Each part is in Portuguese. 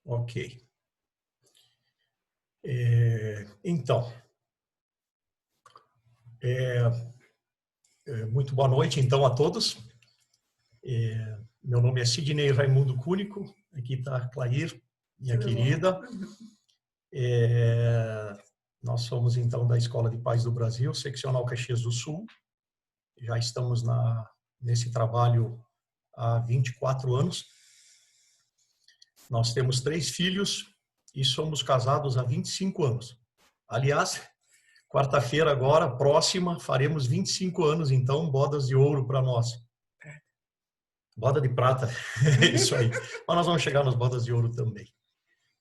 Ok. Então, muito boa noite, então, a todos. Meu nome é Sidney Raimundo Cúnico, aqui está a Clair, minha querida. Nós somos, então, da Escola de Pais do Brasil, seccional Caxias do Sul. Já estamos nesse trabalho há 24 anos. Nós temos 3 filhos e somos casados há 25 anos. Aliás, quarta-feira agora, próxima, faremos 25 anos, então, bodas de ouro para nós. Boda de prata, isso aí. Mas nós vamos chegar nas bodas de ouro também.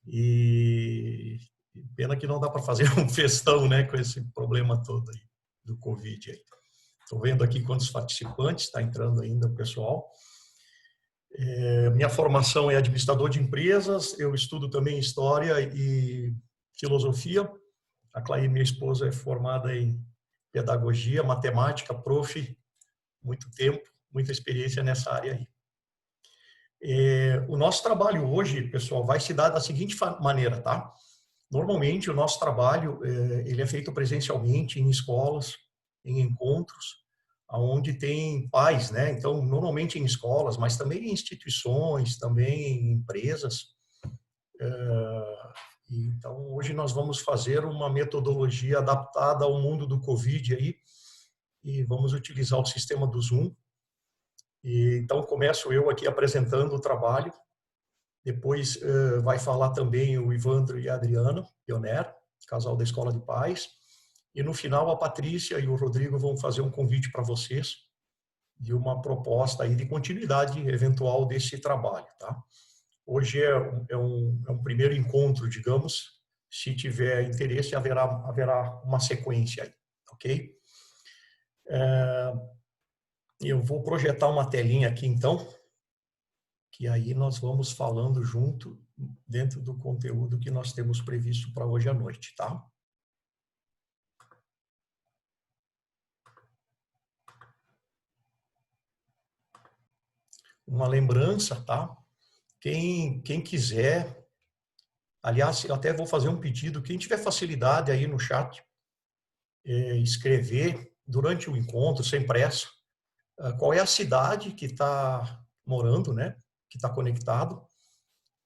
E pena que não dá para fazer um festão, né, com esse problema todo aí do Covid aí. Estou vendo aqui quantos participantes, está entrando ainda o pessoal. Minha formação é administrador de empresas, eu estudo também História e Filosofia. A Clair, minha esposa, é formada em Pedagogia, Matemática, prof, muito tempo, muita experiência nessa área aí. O nosso trabalho hoje, pessoal, vai se dar da seguinte maneira, tá? Normalmente, o nosso trabalho ele é feito presencialmente em escolas, em encontros, onde tem pais, né? Então, normalmente em escolas, mas também em instituições, também em empresas. Então, hoje nós vamos fazer uma metodologia adaptada ao mundo do Covid aí, e vamos utilizar o sistema do Zoom. Então, começo eu aqui apresentando o trabalho. Depois vai falar também o Ivandro e a Adriana Pioner, casal da Escola de Pais. E no final a Patrícia e o Rodrigo vão fazer um convite para vocês de uma proposta aí de continuidade eventual desse trabalho, tá? Hoje é um primeiro encontro, digamos. Se tiver interesse, haverá uma sequência aí, ok? Eu vou projetar uma telinha aqui, então, que aí nós vamos falando junto dentro do conteúdo que nós temos previsto para hoje à noite, tá? Uma lembrança, tá? Quem quiser, aliás, eu até vou fazer um pedido, quem tiver facilidade aí no chat, escrever durante o encontro, sem pressa, qual é a cidade que está morando, né? Que está conectado.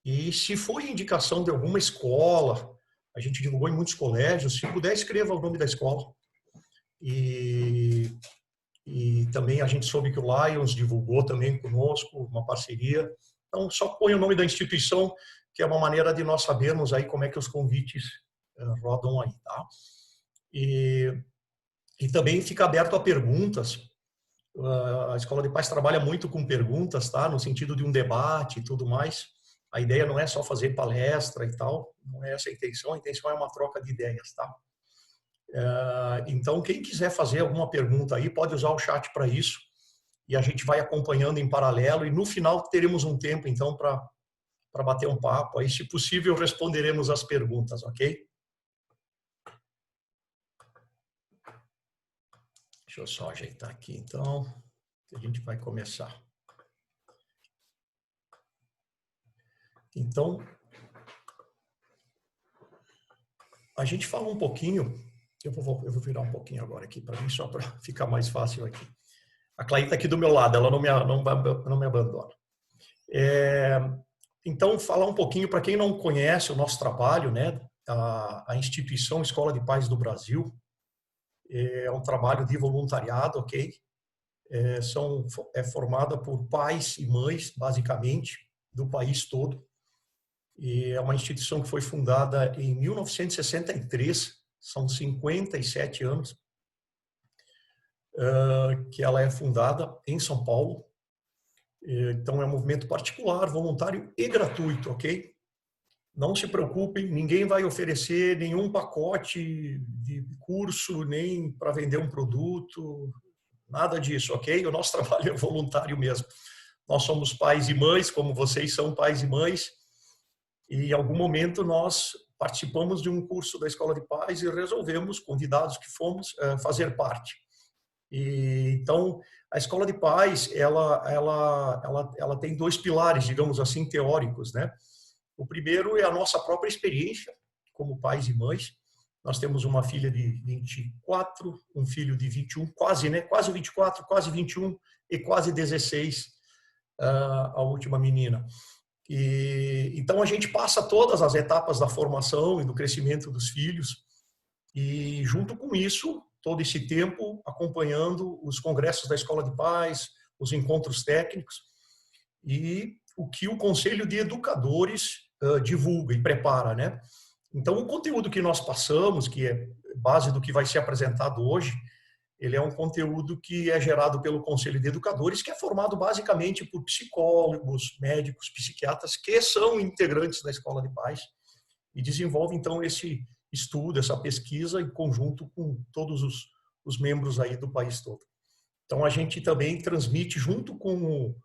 E se for indicação de alguma escola, a gente divulgou em muitos colégios, se puder, escreva o nome da escola. E também a gente soube que o Lions divulgou também conosco uma parceria. Então, só põe o nome da instituição, que é uma maneira de nós sabermos aí como é que os convites rodam aí, tá? E também fica aberto a perguntas. A Escola de Pais trabalha muito com perguntas, tá? No sentido de um debate e tudo mais. A ideia não é só fazer palestra e tal, não é essa a intenção é uma troca de ideias, tá? Então, quem quiser fazer alguma pergunta aí, pode usar o chat para isso, e a gente vai acompanhando em paralelo, e no final teremos um tempo, então, para bater um papo. Aí, se possível, responderemos as perguntas, ok? Deixa eu só ajeitar aqui, então, que a gente vai começar. Então, a gente fala um pouquinho, eu vou virar um pouquinho agora aqui para mim, só para ficar mais fácil aqui. A Clair está aqui do meu lado, ela não me abandona. Então, falar um pouquinho, para quem não conhece o nosso trabalho, né, a instituição Escola de Pais do Brasil é um trabalho de voluntariado, ok? É formada por pais e mães, basicamente, do país todo. E é uma instituição que foi fundada em 1963, são 57 anos que ela é fundada em São Paulo. Então, é um movimento particular, voluntário e gratuito, ok? Não se preocupem, ninguém vai oferecer nenhum pacote de curso, nem para vender um produto, nada disso, ok? O nosso trabalho é voluntário mesmo. Nós somos pais e mães, como vocês são pais e mães, e em algum momento nós participamos de um curso da Escola de Pais e resolvemos, convidados que fomos, fazer parte. Então, a Escola de Pais, ela tem 2 pilares, digamos assim, teóricos, né? O primeiro é a nossa própria experiência como pais e mães. Nós temos uma filha de 24, um filho de 21, quase, né? Quase 24, quase 21 e quase 16, a última menina. Então, a gente passa todas as etapas da formação e do crescimento dos filhos e, junto com isso, todo esse tempo acompanhando os congressos da Escola de Pais, os encontros técnicos e o que o Conselho de Educadores divulga e prepara, né? Então, o conteúdo que nós passamos, que é base do que vai ser apresentado hoje, ele é um conteúdo que é gerado pelo Conselho de Educadores, que é formado basicamente por psicólogos, médicos, psiquiatras, que são integrantes da Escola de Pais e desenvolve, então, esse estudo, essa pesquisa em conjunto com todos os membros aí do país todo. Então, a gente também transmite, junto com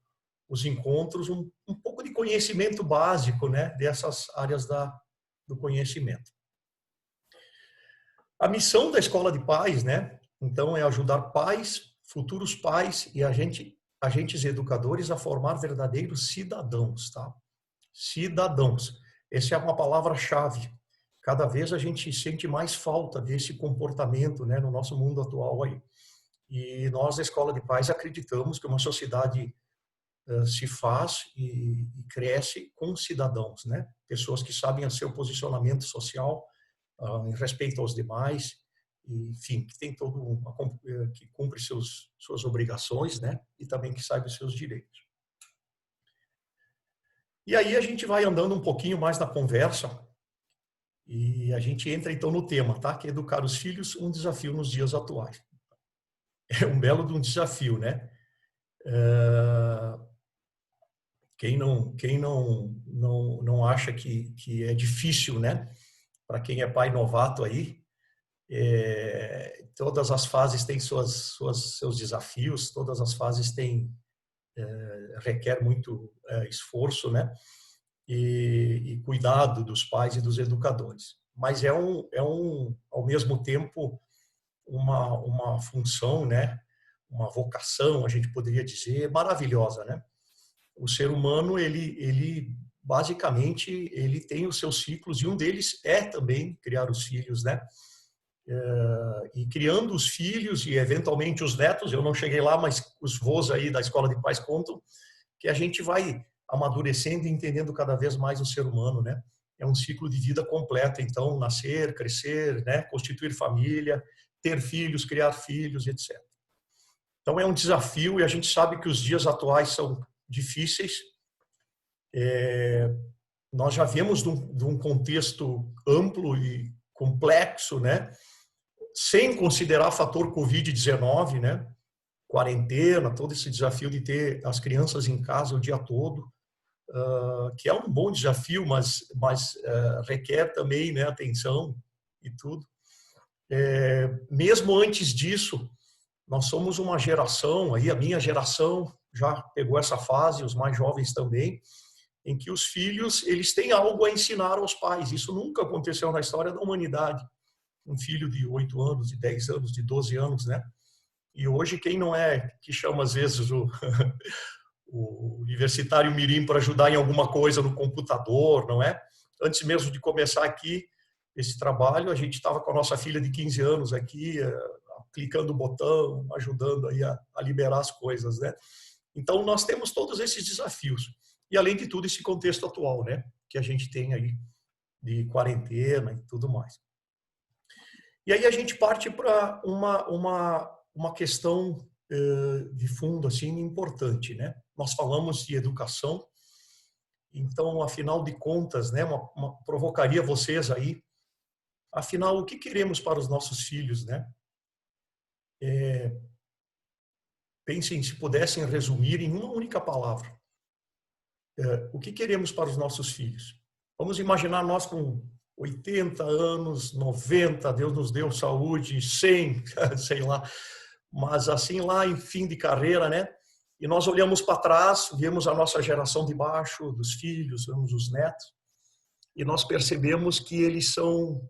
os encontros, um pouco de conhecimento básico, né, dessas áreas do conhecimento. A missão da Escola de Pais, né, então, é ajudar pais, futuros pais e agentes educadores a formar verdadeiros cidadãos, tá? Cidadãos. Essa é uma palavra-chave. Cada vez a gente sente mais falta desse comportamento, né, no nosso mundo atual aí. E nós, da Escola de Pais, acreditamos que uma sociedade se faz e cresce com cidadãos, né? Pessoas que sabem o seu posicionamento social em respeito aos demais, enfim, que tem que cumpre suas obrigações, né? E também que sabe os seus direitos. E aí a gente vai andando um pouquinho mais na conversa e a gente entra então no tema, tá? Que é educar os filhos, um desafio nos dias atuais. É um belo de um desafio, né? Quem não acha que é difícil, né? Para quem é pai novato aí, todas as fases têm seus desafios, todas as fases requer muito esforço, né? E cuidado dos pais e dos educadores. Mas ao mesmo tempo, uma função, né? Uma vocação, a gente poderia dizer, maravilhosa, né? O ser humano, ele basicamente, ele tem os seus ciclos e um deles é também criar os filhos, né? E criando os filhos e eventualmente os netos, eu não cheguei lá, mas os vós aí da Escola de Pais contam que a gente vai amadurecendo e entendendo cada vez mais o ser humano, né? É um ciclo de vida completo, então, nascer, crescer, né? Constituir família, ter filhos, criar filhos, etc. Então, é um desafio e a gente sabe que os dias atuais são difíceis. Nós já viemos de um contexto amplo e complexo, né? Sem considerar fator Covid-19, né? Quarentena, todo esse desafio de ter as crianças em casa o dia todo, que é um bom desafio, mas requer também, né, atenção e tudo. Mesmo antes disso, nós somos uma geração, aí a minha geração já pegou essa fase, os mais jovens também, em que os filhos, eles têm algo a ensinar aos pais. Isso nunca aconteceu na história da humanidade. Um filho de 8 anos, de 10 anos, de 12 anos, né? E hoje, quem não é, que chama às vezes o universitário mirim para ajudar em alguma coisa no computador, não é? Antes mesmo de começar aqui esse trabalho, a gente estava com a nossa filha de 15 anos aqui, clicando o botão, ajudando aí a liberar as coisas, né? Então, nós temos todos esses desafios. E, além de tudo, esse contexto atual, né? Que a gente tem aí de quarentena e tudo mais. E aí a gente parte para uma questão de fundo assim importante, né? Nós falamos de educação, então, afinal de contas, né? Provocaria vocês aí, afinal, o que queremos para os nossos filhos, né? Pensem se pudessem resumir em uma única palavra. O que queremos para os nossos filhos? Vamos imaginar nós com 80 anos, 90, Deus nos deu saúde, 100, sei lá, mas assim lá em fim de carreira, né? E nós olhamos para trás, vemos a nossa geração de baixo, dos filhos, vemos os netos, e nós percebemos que eles são,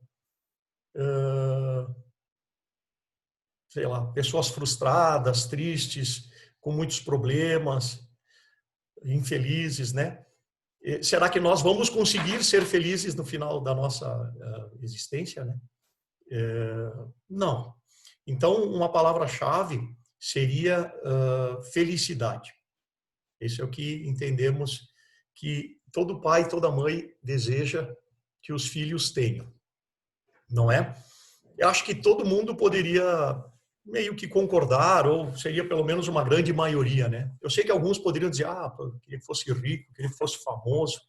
sei lá, pessoas frustradas, tristes, com muitos problemas, infelizes, né? Será que nós vamos conseguir ser felizes no final da nossa existência, né? Não. Então, uma palavra-chave seria felicidade. Esse é o que entendemos que todo pai, toda mãe deseja que os filhos tenham, não é? Eu acho que todo mundo poderia meio que concordar, ou seria pelo menos uma grande maioria, né? Eu sei que alguns poderiam dizer, eu queria que fosse rico, queria que fosse famoso,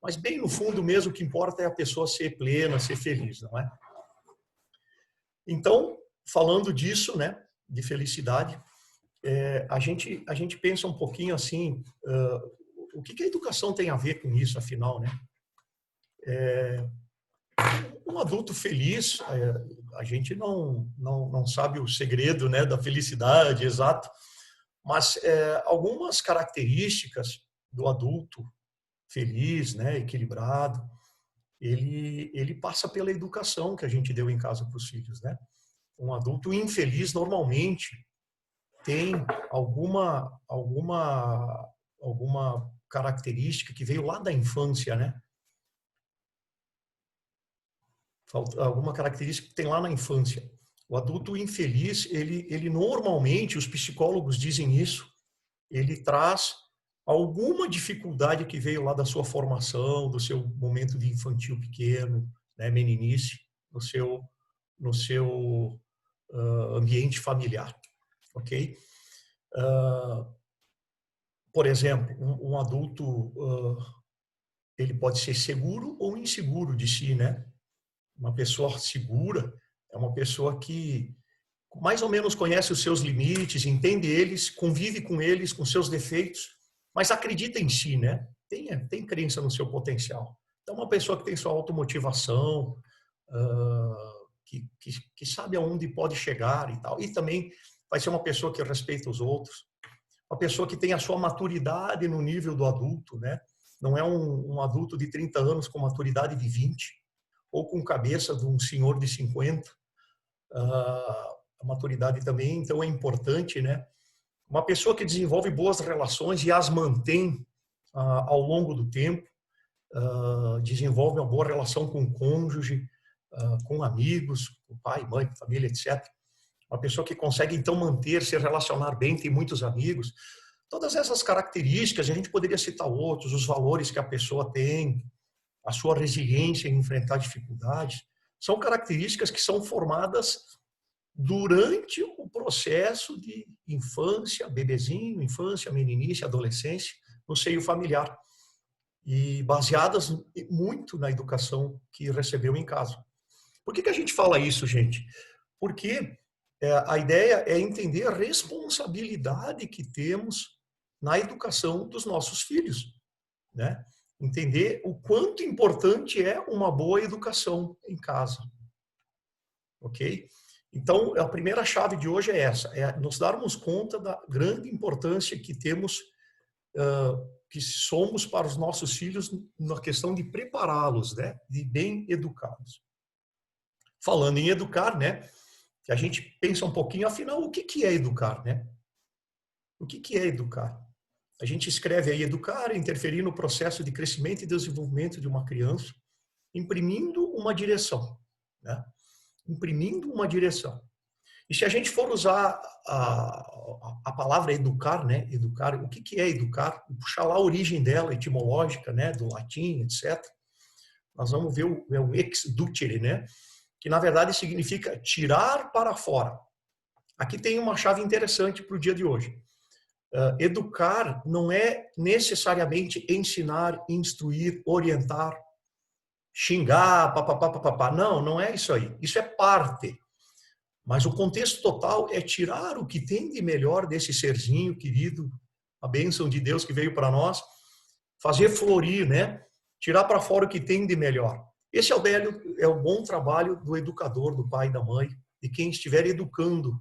mas bem no fundo mesmo o que importa é a pessoa ser plena, ser feliz, não é? Então, falando disso, né, de felicidade, a gente pensa um pouquinho assim, o que a educação tem a ver com isso, afinal, né? Um adulto feliz, a gente não sabe o segredo, né, da felicidade exato, mas algumas características do adulto feliz, né, equilibrado, ele passa pela educação que a gente deu em casa para os filhos, né? Um adulto infeliz normalmente tem alguma característica que veio lá da infância, né? Alguma característica que tem lá na infância. O adulto infeliz, ele normalmente, os psicólogos dizem isso, ele traz alguma dificuldade que veio lá da sua formação, do seu momento de infantil pequeno, né, meninice, no seu ambiente familiar, ok? Por exemplo, um adulto, ele pode ser seguro ou inseguro de si, né? Uma pessoa segura é uma pessoa que mais ou menos conhece os seus limites, entende eles, convive com eles, com seus defeitos, mas acredita em si, né? Tem crença no seu potencial. Então, uma pessoa que tem sua automotivação, que sabe aonde pode chegar e tal. E também vai ser uma pessoa que respeita os outros, uma pessoa que tem a sua maturidade no nível do adulto, né? Não é um adulto de 30 anos com maturidade de 20, ou com cabeça de um senhor de 50. A maturidade também, então, é importante, né? Uma pessoa que desenvolve boas relações e as mantém ao longo do tempo, desenvolve uma boa relação com o cônjuge, com amigos, com pai, mãe, família, etc. Uma pessoa que consegue, então, manter, se relacionar bem, tem muitos amigos. Todas essas características, a gente poderia citar outros, os valores que a pessoa tem, a sua resiliência em enfrentar dificuldades, são características que são formadas durante o processo de infância, bebezinho, infância, meninice, adolescência, no seio familiar, e baseadas muito na educação que recebeu em casa. Por que a gente fala isso, gente? Porque a ideia é entender a responsabilidade que temos na educação dos nossos filhos, né? Entender o quanto importante é uma boa educação em casa, ok? Então, a primeira chave de hoje é essa, é nos darmos conta da grande importância que temos, que somos para os nossos filhos na questão de prepará-los, né? De bem educados. Falando em educar, né? Que a gente pensa um pouquinho, afinal, o que é educar, né? O que é educar? A gente escreve aí educar, interferir no processo de crescimento e desenvolvimento de uma criança, imprimindo uma direção, né? Imprimindo uma direção. E se a gente for usar a palavra educar, né? Educar, o que é educar? Puxar lá a origem dela, etimológica, né? Do latim, etc. Nós vamos ver o ex ducere, né? Que na verdade significa tirar para fora. Aqui tem uma chave interessante para o dia de hoje. Educar não é necessariamente ensinar, instruir, orientar, xingar, papapá, papapá. Não é isso aí. Isso é parte. Mas o contexto total é tirar o que tem de melhor desse serzinho querido, a bênção de Deus que veio para nós, fazer florir, né? Tirar para fora o que tem de melhor. Esse é o bom trabalho do educador, do pai, da mãe, de quem estiver educando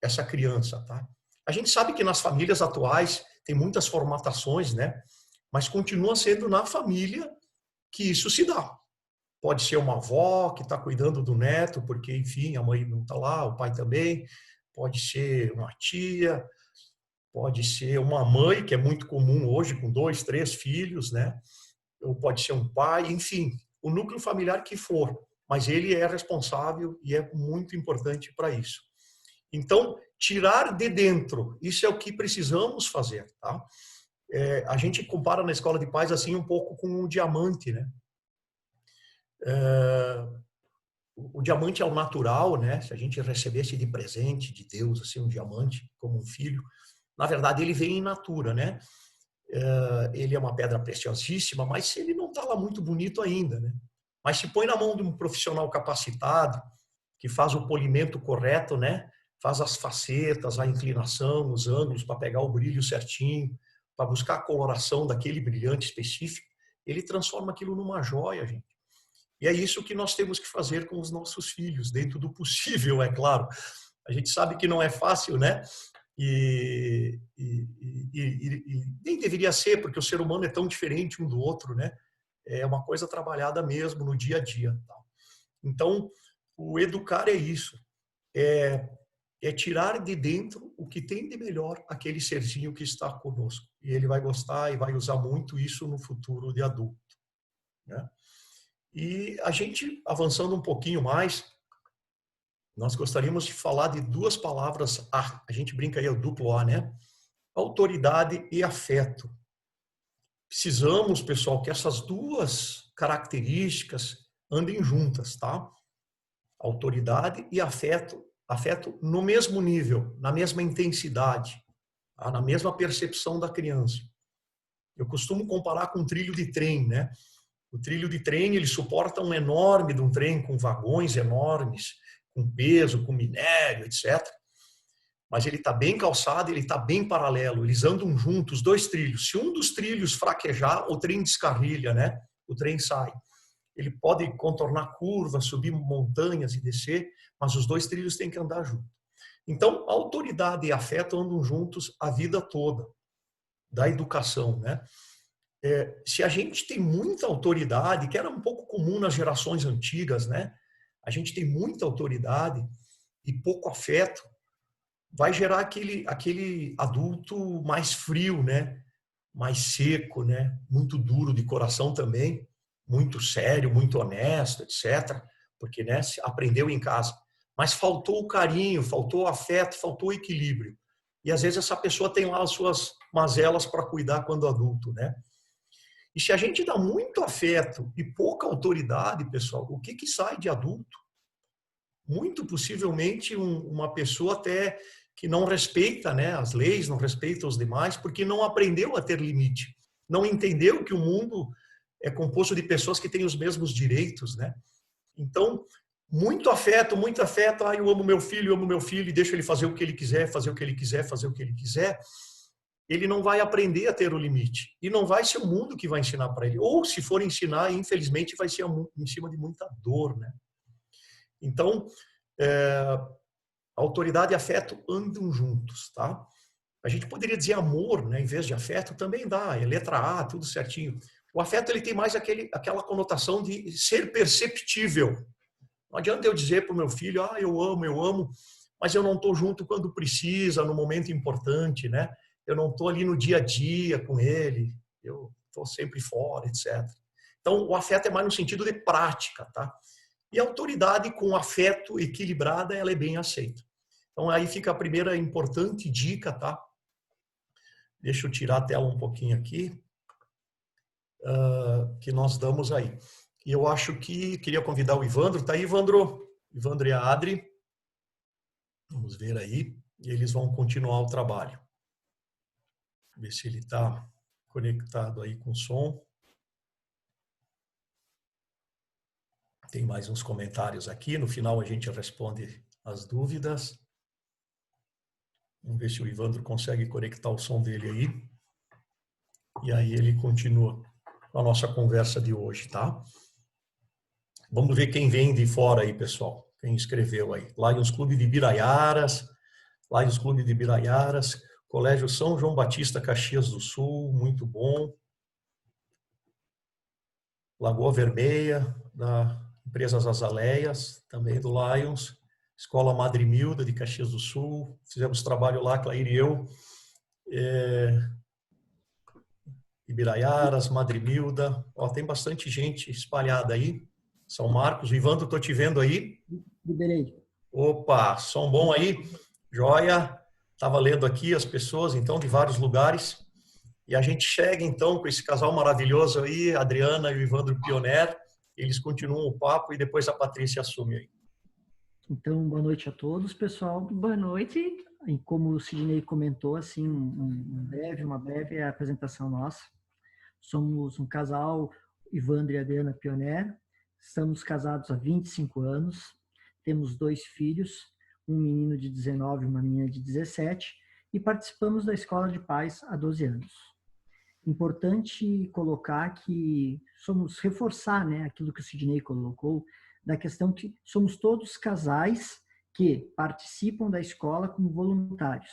essa criança, tá? A gente sabe que nas famílias atuais tem muitas formatações, né? Mas continua sendo na família que isso se dá. Pode ser uma avó que está cuidando do neto, porque, enfim, a mãe não está lá, o pai também. Pode ser uma tia, pode ser uma mãe, que é muito comum hoje, com 2, 3 filhos, né? Ou pode ser um pai, enfim, o núcleo familiar que for, mas ele é responsável e é muito importante para isso. Então, tirar de dentro, isso é o que precisamos fazer, tá? A gente compara na escola de pais assim um pouco com o diamante, né? O diamante é o natural, né? Se a gente recebesse de presente de Deus assim um diamante como um filho, na verdade ele vem in natura, né? Ele é uma pedra preciosíssima, mas ele não está lá muito bonito ainda, né? Mas se põe na mão de um profissional capacitado que faz o polimento correto, né? Faz as facetas, a inclinação, os ângulos para pegar o brilho certinho, para buscar a coloração daquele brilhante específico, ele transforma aquilo numa joia, gente. E é isso que nós temos que fazer com os nossos filhos, dentro do possível, é claro. A gente sabe que não é fácil, né? E nem deveria ser, porque o ser humano é tão diferente um do outro, né? É uma coisa trabalhada mesmo no dia a dia. Tá? Então, o educar é isso. É tirar de dentro o que tem de melhor aquele serzinho que está conosco. E ele vai gostar e vai usar muito isso no futuro de adulto. Né? E a gente, avançando um pouquinho mais, nós gostaríamos de falar de 2 palavras A. A gente brinca aí, é o duplo A, né? Autoridade e afeto. Precisamos, pessoal, que essas 2 características andem juntas, tá? Autoridade e afeto, afeto no mesmo nível, na mesma intensidade, tá? Na mesma percepção da criança. Eu costumo comparar com um trilho de trem, né? O trilho de trem, ele suporta um enorme de um trem com vagões enormes, com peso, com minério, etc. Mas ele está bem calçado, ele está bem paralelo, eles andam juntos, os 2 trilhos. Se um dos trilhos fraquejar, o trem descarrilha, né? O trem sai. Ele pode contornar curvas, subir montanhas e descer, mas os 2 trilhos têm que andar juntos. Então, autoridade e afeto andam juntos a vida toda, da educação, né? Se a gente tem muita autoridade, que era um pouco comum nas gerações antigas, né? A gente tem muita autoridade e pouco afeto, vai gerar aquele adulto mais frio, né? Mais seco, né? Muito duro de coração também, muito sério, muito honesto, etc. Porque, né, aprendeu em casa. Mas faltou o carinho, faltou o afeto, faltou o equilíbrio. E às vezes essa pessoa tem lá as suas mazelas para cuidar quando adulto, né? E se a gente dá muito afeto e pouca autoridade, pessoal, o que sai de adulto? Muito possivelmente uma pessoa até que não respeita, né, as leis, não respeita os demais, porque não aprendeu a ter limite. Não entendeu que o mundo é composto de pessoas que têm os mesmos direitos, né? Então, muito afeto, eu amo meu filho, e deixo ele fazer o que ele quiser, fazer o que ele quiser, fazer o que ele quiser. Ele não vai aprender a ter o limite. E não vai ser o mundo que vai ensinar para ele. Ou, se for ensinar, infelizmente, vai ser em cima de muita dor, né? Então, autoridade e afeto andam juntos, tá? A gente poderia dizer amor, né, em vez de afeto, também dá, é letra A, tudo certinho. O afeto ele tem mais aquela conotação de ser perceptível. Não adianta eu dizer para o meu filho, eu amo, mas eu não estou junto quando precisa, no momento importante, né? Eu não estou ali no dia a dia com ele, eu estou sempre fora, etc. Então, o afeto é mais no sentido de prática, tá? E a autoridade com afeto equilibrada, ela é bem aceita. Então, aí fica a primeira importante dica, tá? Deixa eu tirar a tela um pouquinho aqui, que nós damos aí. E eu acho que queria convidar o Ivandro. Tá aí, Ivandro? Ivandro e a Adri. Vamos ver aí. E eles vão continuar o trabalho. Ver se ele está conectado aí com o som. Tem mais uns comentários aqui. No final a gente responde as dúvidas. Vamos ver se o Ivandro consegue conectar o som dele aí. E aí ele continua com a nossa conversa de hoje, tá? Vamos ver quem vem de fora aí, pessoal. Quem escreveu aí. Lions Clube de Biraiaras. Lions Clube de Biraiaras. Colégio São João Batista, Caxias do Sul. Muito bom. Lagoa Vermelha, da Empresas Azaleias, também do Lions. Escola Madre Milda, de Caxias do Sul. Fizemos trabalho lá, Clair e eu. Ibiraiaras, Madrimilda, ó, tem bastante gente espalhada aí. São Marcos, Ivandro, estou te vendo aí. Liberei. Opa, som bom aí? Joia. Estava lendo aqui as pessoas, então, de vários lugares. E a gente chega, então, com esse casal maravilhoso aí, a Adriana e o Ivandro Pioner. Eles continuam o papo e depois a Patrícia assume aí. Então, boa noite a todos, pessoal. Boa noite. E como o Sidney comentou, assim, uma breve apresentação nossa. Somos um casal, Ivandro e Adriana Pioner. Estamos casados há 25 anos. Temos 2 filhos, um menino de 19 e uma menina de 17. E participamos da Escola de Paz há 12 anos. Importante colocar que reforçar, né, aquilo que o Sidney colocou, da questão que somos todos casais que participam da escola como voluntários.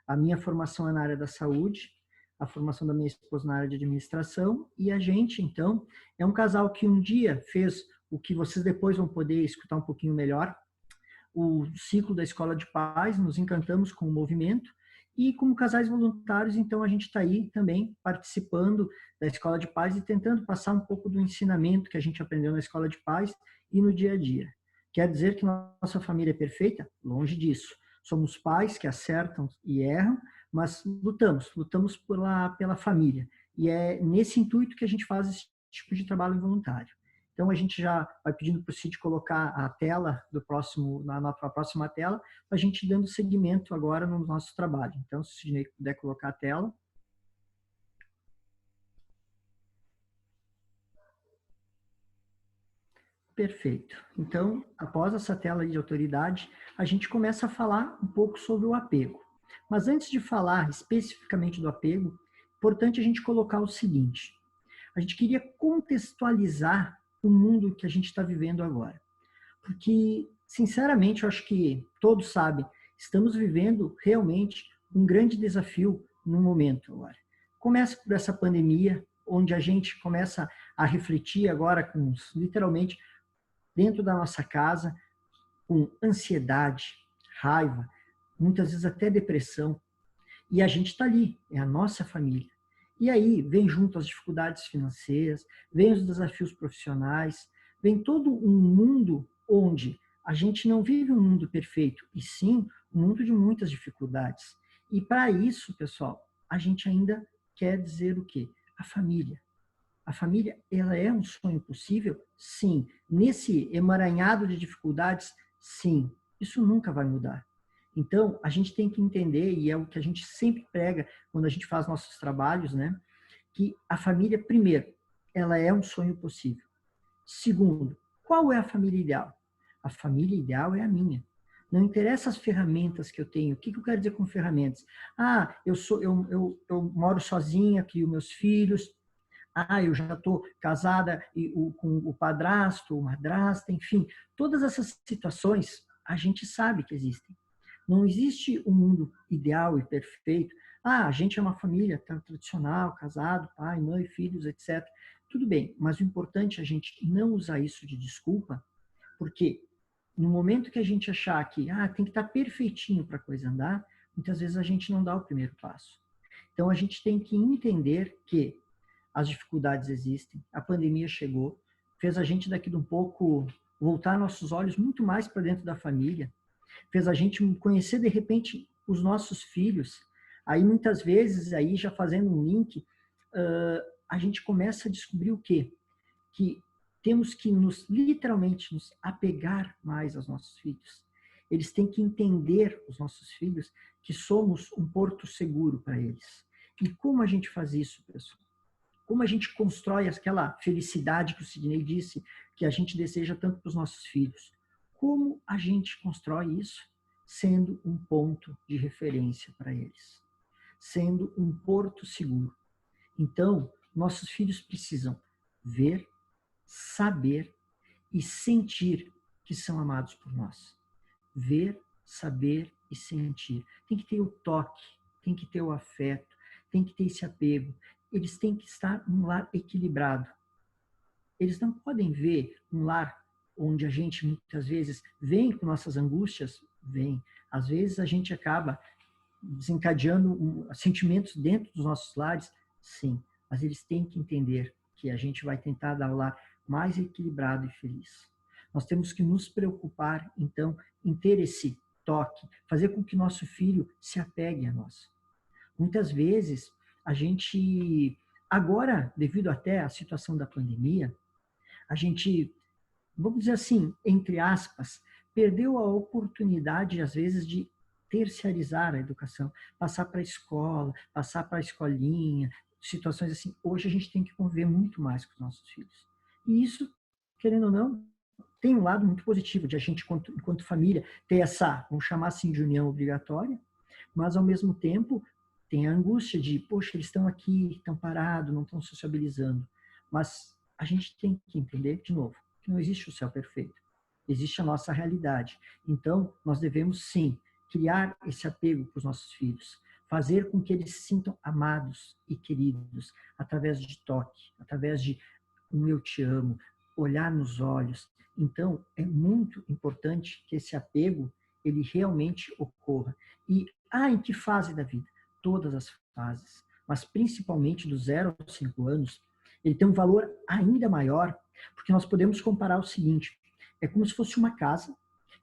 A minha formação é na área da saúde, a formação da minha esposa na área de administração, e a gente, então, é um casal que um dia fez o que vocês depois vão poder escutar um pouquinho melhor, o ciclo da Escola de Paz, nos encantamos com o movimento, e como casais voluntários, então, a gente está aí também participando da Escola de Paz e tentando passar um pouco do ensinamento que a gente aprendeu na Escola de Paz e no dia a dia. Quer dizer que nossa família é perfeita? Longe disso. Somos pais que acertam e erram, mas lutamos pela família. E é nesse intuito que a gente faz esse tipo de trabalho voluntário. Então, a gente já vai pedindo para o Cid colocar a tela na próxima tela, para a gente ir dando seguimento agora no nosso trabalho. Então, se o Sidney puder colocar a tela. Perfeito. Então, após essa tela de autoridade, a gente começa a falar um pouco sobre o apego. Mas antes de falar especificamente do apego, é importante a gente colocar o seguinte. A gente queria contextualizar o mundo que a gente está vivendo agora. Porque, sinceramente, eu acho que todos sabem, estamos vivendo realmente um grande desafio no momento agora. Começa por essa pandemia, onde a gente começa a refletir agora literalmente, dentro da nossa casa, com ansiedade, raiva, muitas vezes até depressão. E a gente está ali, é a nossa família. E aí vem junto as dificuldades financeiras, vem os desafios profissionais, vem todo um mundo onde a gente não vive um mundo perfeito, e sim um mundo de muitas dificuldades. E para isso, pessoal, a gente ainda quer dizer o quê? A família. A família, ela é um sonho possível? Sim. Nesse emaranhado de dificuldades? Sim. Isso nunca vai mudar. Então, a gente tem que entender, e é o que a gente sempre prega quando a gente faz nossos trabalhos, né? Que a família, primeiro, ela é um sonho possível. Segundo, qual é a família ideal? A família ideal é a minha. Não interessa as ferramentas que eu tenho. O que eu quero dizer com ferramentas? Ah, eu moro sozinha, crio meus filhos. Ah, eu já estou casada com o padrasto, o madrasta, enfim. Todas essas situações a gente sabe que existem. Não existe um mundo ideal e perfeito. Ah, a gente é uma família tradicional, casado, pai, mãe, filhos, etc. Tudo bem, mas o importante é a gente não usar isso de desculpa, porque no momento que a gente achar que tem que estar perfeitinho para a coisa andar, muitas vezes a gente não dá o primeiro passo. Então a gente tem que entender que as dificuldades existem, a pandemia chegou, fez a gente daqui de um pouco voltar nossos olhos muito mais para dentro da família, fez a gente conhecer de repente os nossos filhos. Aí muitas vezes, aí já fazendo um link, a gente começa a descobrir o quê? Que temos que literalmente nos apegar mais aos nossos filhos. Eles têm que entender, os nossos filhos, que somos um porto seguro para eles. E como a gente faz isso, pessoal? Como a gente constrói aquela felicidade que o Sidney disse que a gente deseja tanto para os nossos filhos? Como a gente constrói isso? Sendo um ponto de referência para eles. Sendo um porto seguro. Então, nossos filhos precisam ver, saber e sentir que são amados por nós. Ver, saber e sentir. Tem que ter o toque, tem que ter o afeto, tem que ter esse apego. Eles têm que estar num lar equilibrado. Eles não podem ver um lar onde a gente muitas vezes vem com nossas angústias, vem. Às vezes a gente acaba desencadeando sentimentos dentro dos nossos lares? Sim, mas eles têm que entender que a gente vai tentar dar o lar mais equilibrado e feliz. Nós temos que nos preocupar, então, em ter esse toque, fazer com que nosso filho se apegue a nós. Muitas vezes, a gente, agora, devido até à situação da pandemia, a gente, vamos dizer assim, entre aspas, perdeu a oportunidade, às vezes, de terciarizar a educação, passar para a escola, passar para a escolinha, situações assim. Hoje a gente tem que conviver muito mais com os nossos filhos. E isso, querendo ou não, tem um lado muito positivo de a gente, enquanto família, ter essa, vamos chamar assim, de união obrigatória, mas, ao mesmo tempo, tem a angústia de, poxa, eles estão aqui, estão parados, não estão sociabilizando. Mas a gente tem que entender, de novo, que não existe o céu perfeito. Existe a nossa realidade. Então, nós devemos, sim, criar esse apego para os nossos filhos, fazer com que eles se sintam amados e queridos, através de toque, através de um eu te amo, olhar nos olhos. Então, é muito importante que esse apego, ele realmente ocorra. E, em que fase da vida? Todas as fases, mas principalmente do 0 aos 5 anos, ele tem um valor ainda maior, porque nós podemos comparar o seguinte, é como se fosse uma casa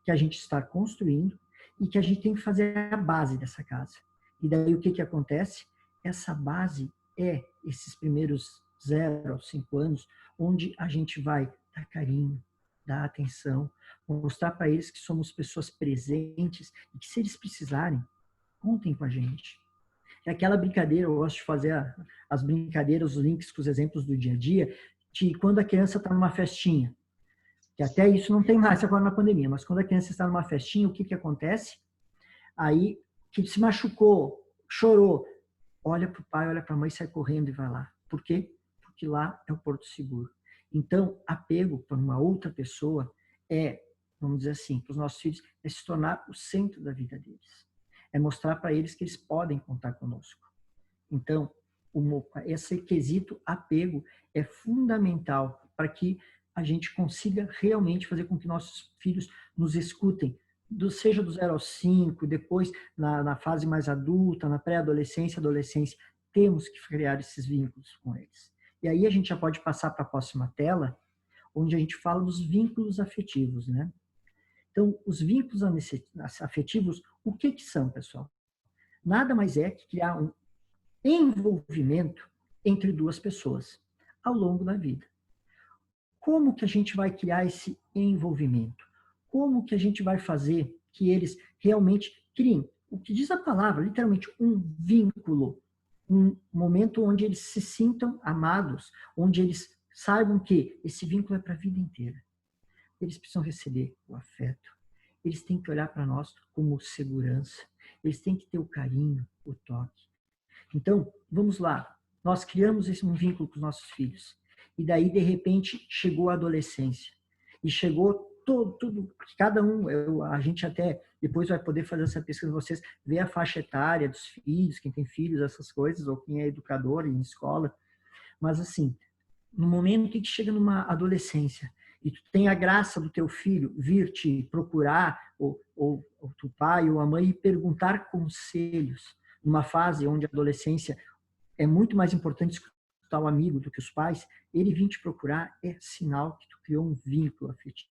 que a gente está construindo e que a gente tem que fazer a base dessa casa. E daí o que acontece? Essa base é esses primeiros 0 aos 5 anos, onde a gente vai dar carinho, dar atenção, mostrar para eles que somos pessoas presentes e que, se eles precisarem, contem com a gente. É aquela brincadeira, eu gosto de fazer as brincadeiras, os links com os exemplos do dia a dia, de quando a criança está numa festinha, que até isso não tem mais agora na pandemia, mas quando a criança está numa festinha, o que acontece? Aí, que se machucou, chorou, olha para o pai, olha para a mãe, sai correndo e vai lá. Por quê? Porque lá é o porto seguro. Então, apego para uma outra pessoa é, vamos dizer assim, para os nossos filhos, é se tornar o centro da vida deles. É mostrar para eles que eles podem contar conosco. Então, esse quesito apego é fundamental para que a gente consiga realmente fazer com que nossos filhos nos escutem, seja do 0 aos 5, depois na fase mais adulta, na pré-adolescência, adolescência, temos que criar esses vínculos com eles. E aí a gente já pode passar para a próxima tela, onde a gente fala dos vínculos afetivos, né? Então, os vínculos afetivos, o que são, pessoal? Nada mais é que criar um envolvimento entre duas pessoas ao longo da vida. Como que a gente vai criar esse envolvimento? Como que a gente vai fazer que eles realmente criem, o que diz a palavra, literalmente, um vínculo, um momento onde eles se sintam amados, onde eles saibam que esse vínculo é para a vida inteira. Eles precisam receber o afeto, eles têm que olhar para nós como segurança, eles têm que ter o carinho, o toque. Então, vamos lá, nós criamos um vínculo com os nossos filhos, e daí, de repente, chegou a adolescência, e chegou tudo, cada um, a gente até depois vai poder fazer essa pesquisa, vocês ver a faixa etária dos filhos, quem tem filhos, essas coisas, ou quem é educador em escola, mas assim, no momento em que chega numa adolescência, e tu tem a graça do teu filho vir te procurar, ou o pai ou a mãe, e perguntar conselhos, numa fase onde a adolescência é muito mais importante escutar o amigo do que os pais, ele vir te procurar é sinal que tu criou um vínculo afetivo.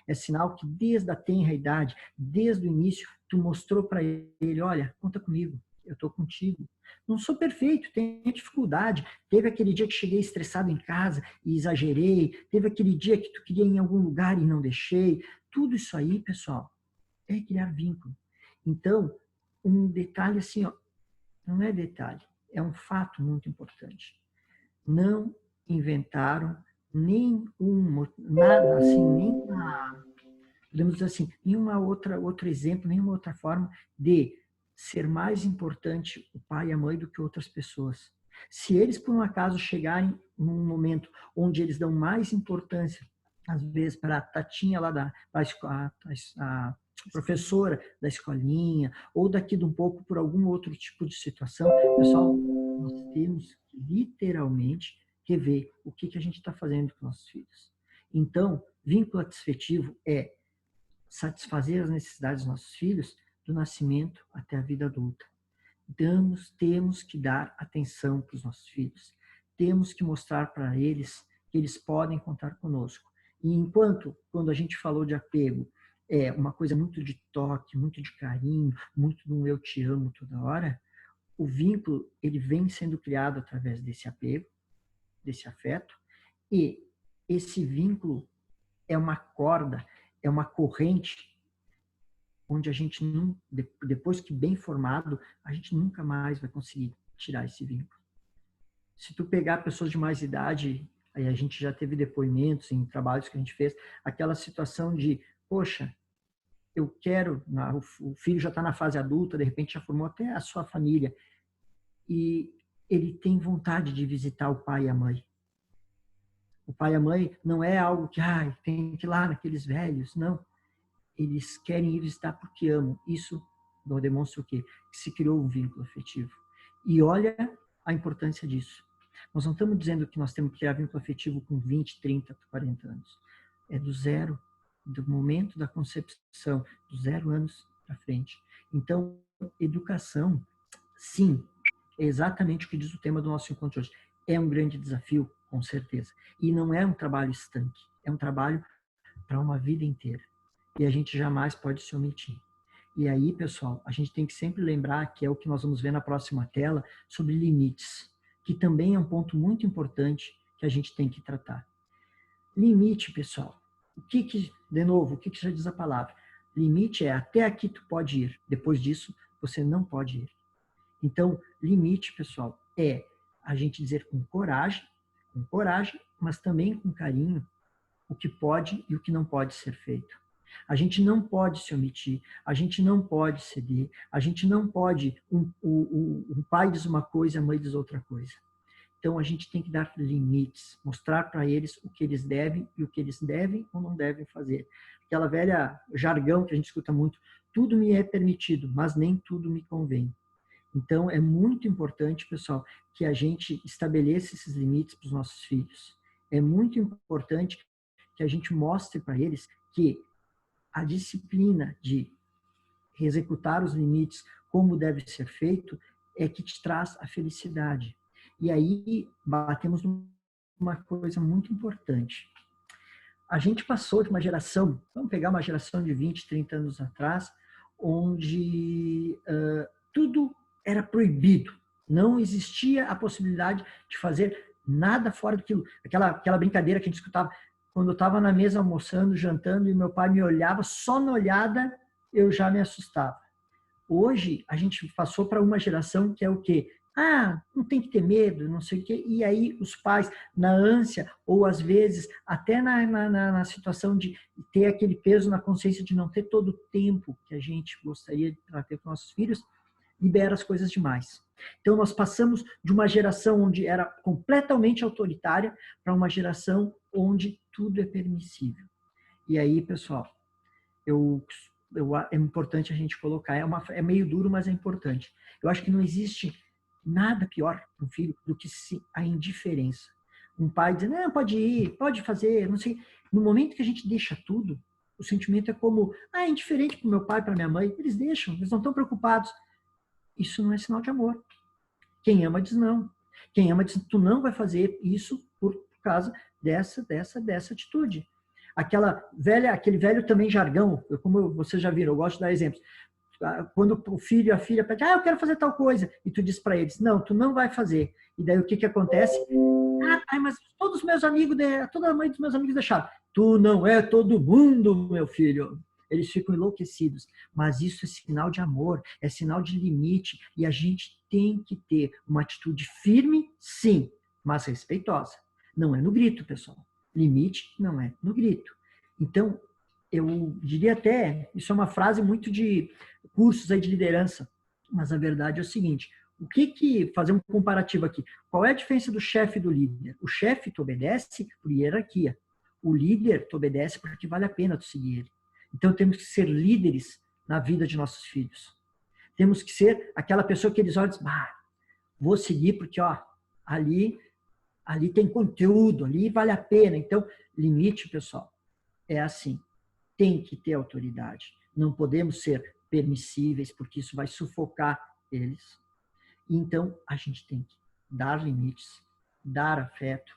É sinal que desde a tenra idade, desde o início, tu mostrou para ele, olha, conta comigo, eu estou contigo. Não sou perfeito, tenho dificuldade. Teve aquele dia que cheguei estressado em casa e exagerei. Teve aquele dia que tu queria ir em algum lugar e não deixei. Tudo isso aí, pessoal, é criar vínculo. Então, um detalhe assim, ó, não é detalhe, é um fato muito importante. Não inventaram nada assim, podemos dizer assim, nenhuma outro exemplo, nenhuma outra forma de ser mais importante o pai e a mãe do que outras pessoas. Se eles, por um acaso, chegarem num momento onde eles dão mais importância, às vezes, para a tatinha lá a professora da escolinha, ou daqui de um pouco por algum outro tipo de situação, pessoal, nós temos que literalmente rever o que a gente está fazendo com nossos filhos. Então, vínculo afetivo é satisfazer as necessidades dos nossos filhos, do nascimento até a vida adulta. Temos que dar atenção para os nossos filhos. Temos que mostrar para eles que eles podem contar conosco. E enquanto, quando a gente falou de apego, é uma coisa muito de toque, muito de carinho, muito do eu te amo toda hora, o vínculo, ele vem sendo criado através desse apego, desse afeto, e esse vínculo é uma corda, é uma corrente onde a gente, depois que bem formado, a gente nunca mais vai conseguir tirar esse vínculo. Se tu pegar pessoas de mais idade, aí a gente já teve depoimentos em trabalhos que a gente fez, aquela situação de, poxa, eu quero, o filho já está na fase adulta, de repente já formou até a sua família, e ele tem vontade de visitar o pai e a mãe. O pai e a mãe não é algo que tem que ir lá naqueles velhos, não. Eles querem ir visitar porque amam. Isso demonstra o quê? Que se criou um vínculo afetivo. E olha a importância disso. Nós não estamos dizendo que nós temos que criar vínculo afetivo com 20, 30, 40 anos. É do zero, do momento da concepção, dos 0 anos para frente. Então, educação, sim, é exatamente o que diz o tema do nosso encontro hoje. É um grande desafio, com certeza. E não é um trabalho estanque. É um trabalho para uma vida inteira. E a gente jamais pode se omitir. E aí, pessoal, a gente tem que sempre lembrar, que é o que nós vamos ver na próxima tela, sobre limites, que também é um ponto muito importante que a gente tem que tratar. Limite, pessoal. De novo, o que já diz a palavra? Limite é até aqui tu pode ir. Depois disso, você não pode ir. Então, limite, pessoal, é a gente dizer com coragem, mas também com carinho, o que pode e o que não pode ser feito. A gente não pode se omitir, a gente não pode ceder, a gente não pode, o pai diz uma coisa, a mãe diz outra coisa. Então, a gente tem que dar limites, mostrar para eles o que eles devem e o que eles devem ou não devem fazer. Aquela velha jargão que a gente escuta muito, tudo me é permitido, mas nem tudo me convém. Então, é muito importante, pessoal, que a gente estabeleça esses limites para os nossos filhos. É muito importante que a gente mostre para eles que a disciplina de executar os limites como deve ser feito é que te traz a felicidade. E aí batemos numa coisa muito importante. A gente passou de uma geração, vamos pegar uma geração de 20, 30 anos atrás, onde tudo era proibido. Não existia a possibilidade de fazer nada fora daquilo. Aquela brincadeira que a gente escutava quando eu estava na mesa almoçando, jantando, e meu pai me olhava, só na olhada eu já me assustava. Hoje, a gente passou para uma geração que é o quê? Não tem que ter medo, não sei o quê. E aí os pais, na ânsia, ou às vezes até na situação de ter aquele peso na consciência de não ter todo o tempo que a gente gostaria de ter com nossos filhos, libera as coisas demais. Então, nós passamos de uma geração onde era completamente autoritária para uma geração onde tudo é permissível. E aí, pessoal, é importante a gente colocar, é meio duro, mas é importante. Eu acho que não existe nada pior para um filho do que a indiferença. Um pai dizendo, não, pode ir, pode fazer, não sei. No momento que a gente deixa tudo, o sentimento é como, é indiferente para o meu pai, para minha mãe, eles deixam, eles não estão preocupados. Isso não é sinal de amor. Quem ama diz não. Quem ama diz, tu não vai fazer isso por causa dessa atitude. Aquele velho também jargão, como vocês já viram, eu gosto de dar exemplos. Quando o filho e a filha pedem, eu quero fazer tal coisa, e tu diz para eles, não, tu não vai fazer. E daí o que acontece? Mas todos os meus amigos, toda a mãe dos meus amigos deixaram. Tu não é todo mundo, meu filho. Eles ficam enlouquecidos. Mas isso é sinal de amor, é sinal de limite, e a gente tem que ter uma atitude firme, sim, mas respeitosa. Não é no grito, pessoal. Limite não é no grito. Então, eu diria até, isso é uma frase muito de cursos aí de liderança, mas a verdade é o seguinte, fazer um comparativo aqui, qual é a diferença do chefe e do líder? O chefe te obedece por hierarquia, o líder te obedece porque vale a pena tu seguir ele. Então temos que ser líderes na vida de nossos filhos. Temos que ser aquela pessoa que eles olham e dizem, vou seguir porque ali tem conteúdo, ali vale a pena. Então, limite, pessoal, é assim, tem que ter autoridade. Não podemos ser permissíveis, porque isso vai sufocar eles. Então, a gente tem que dar limites, dar afeto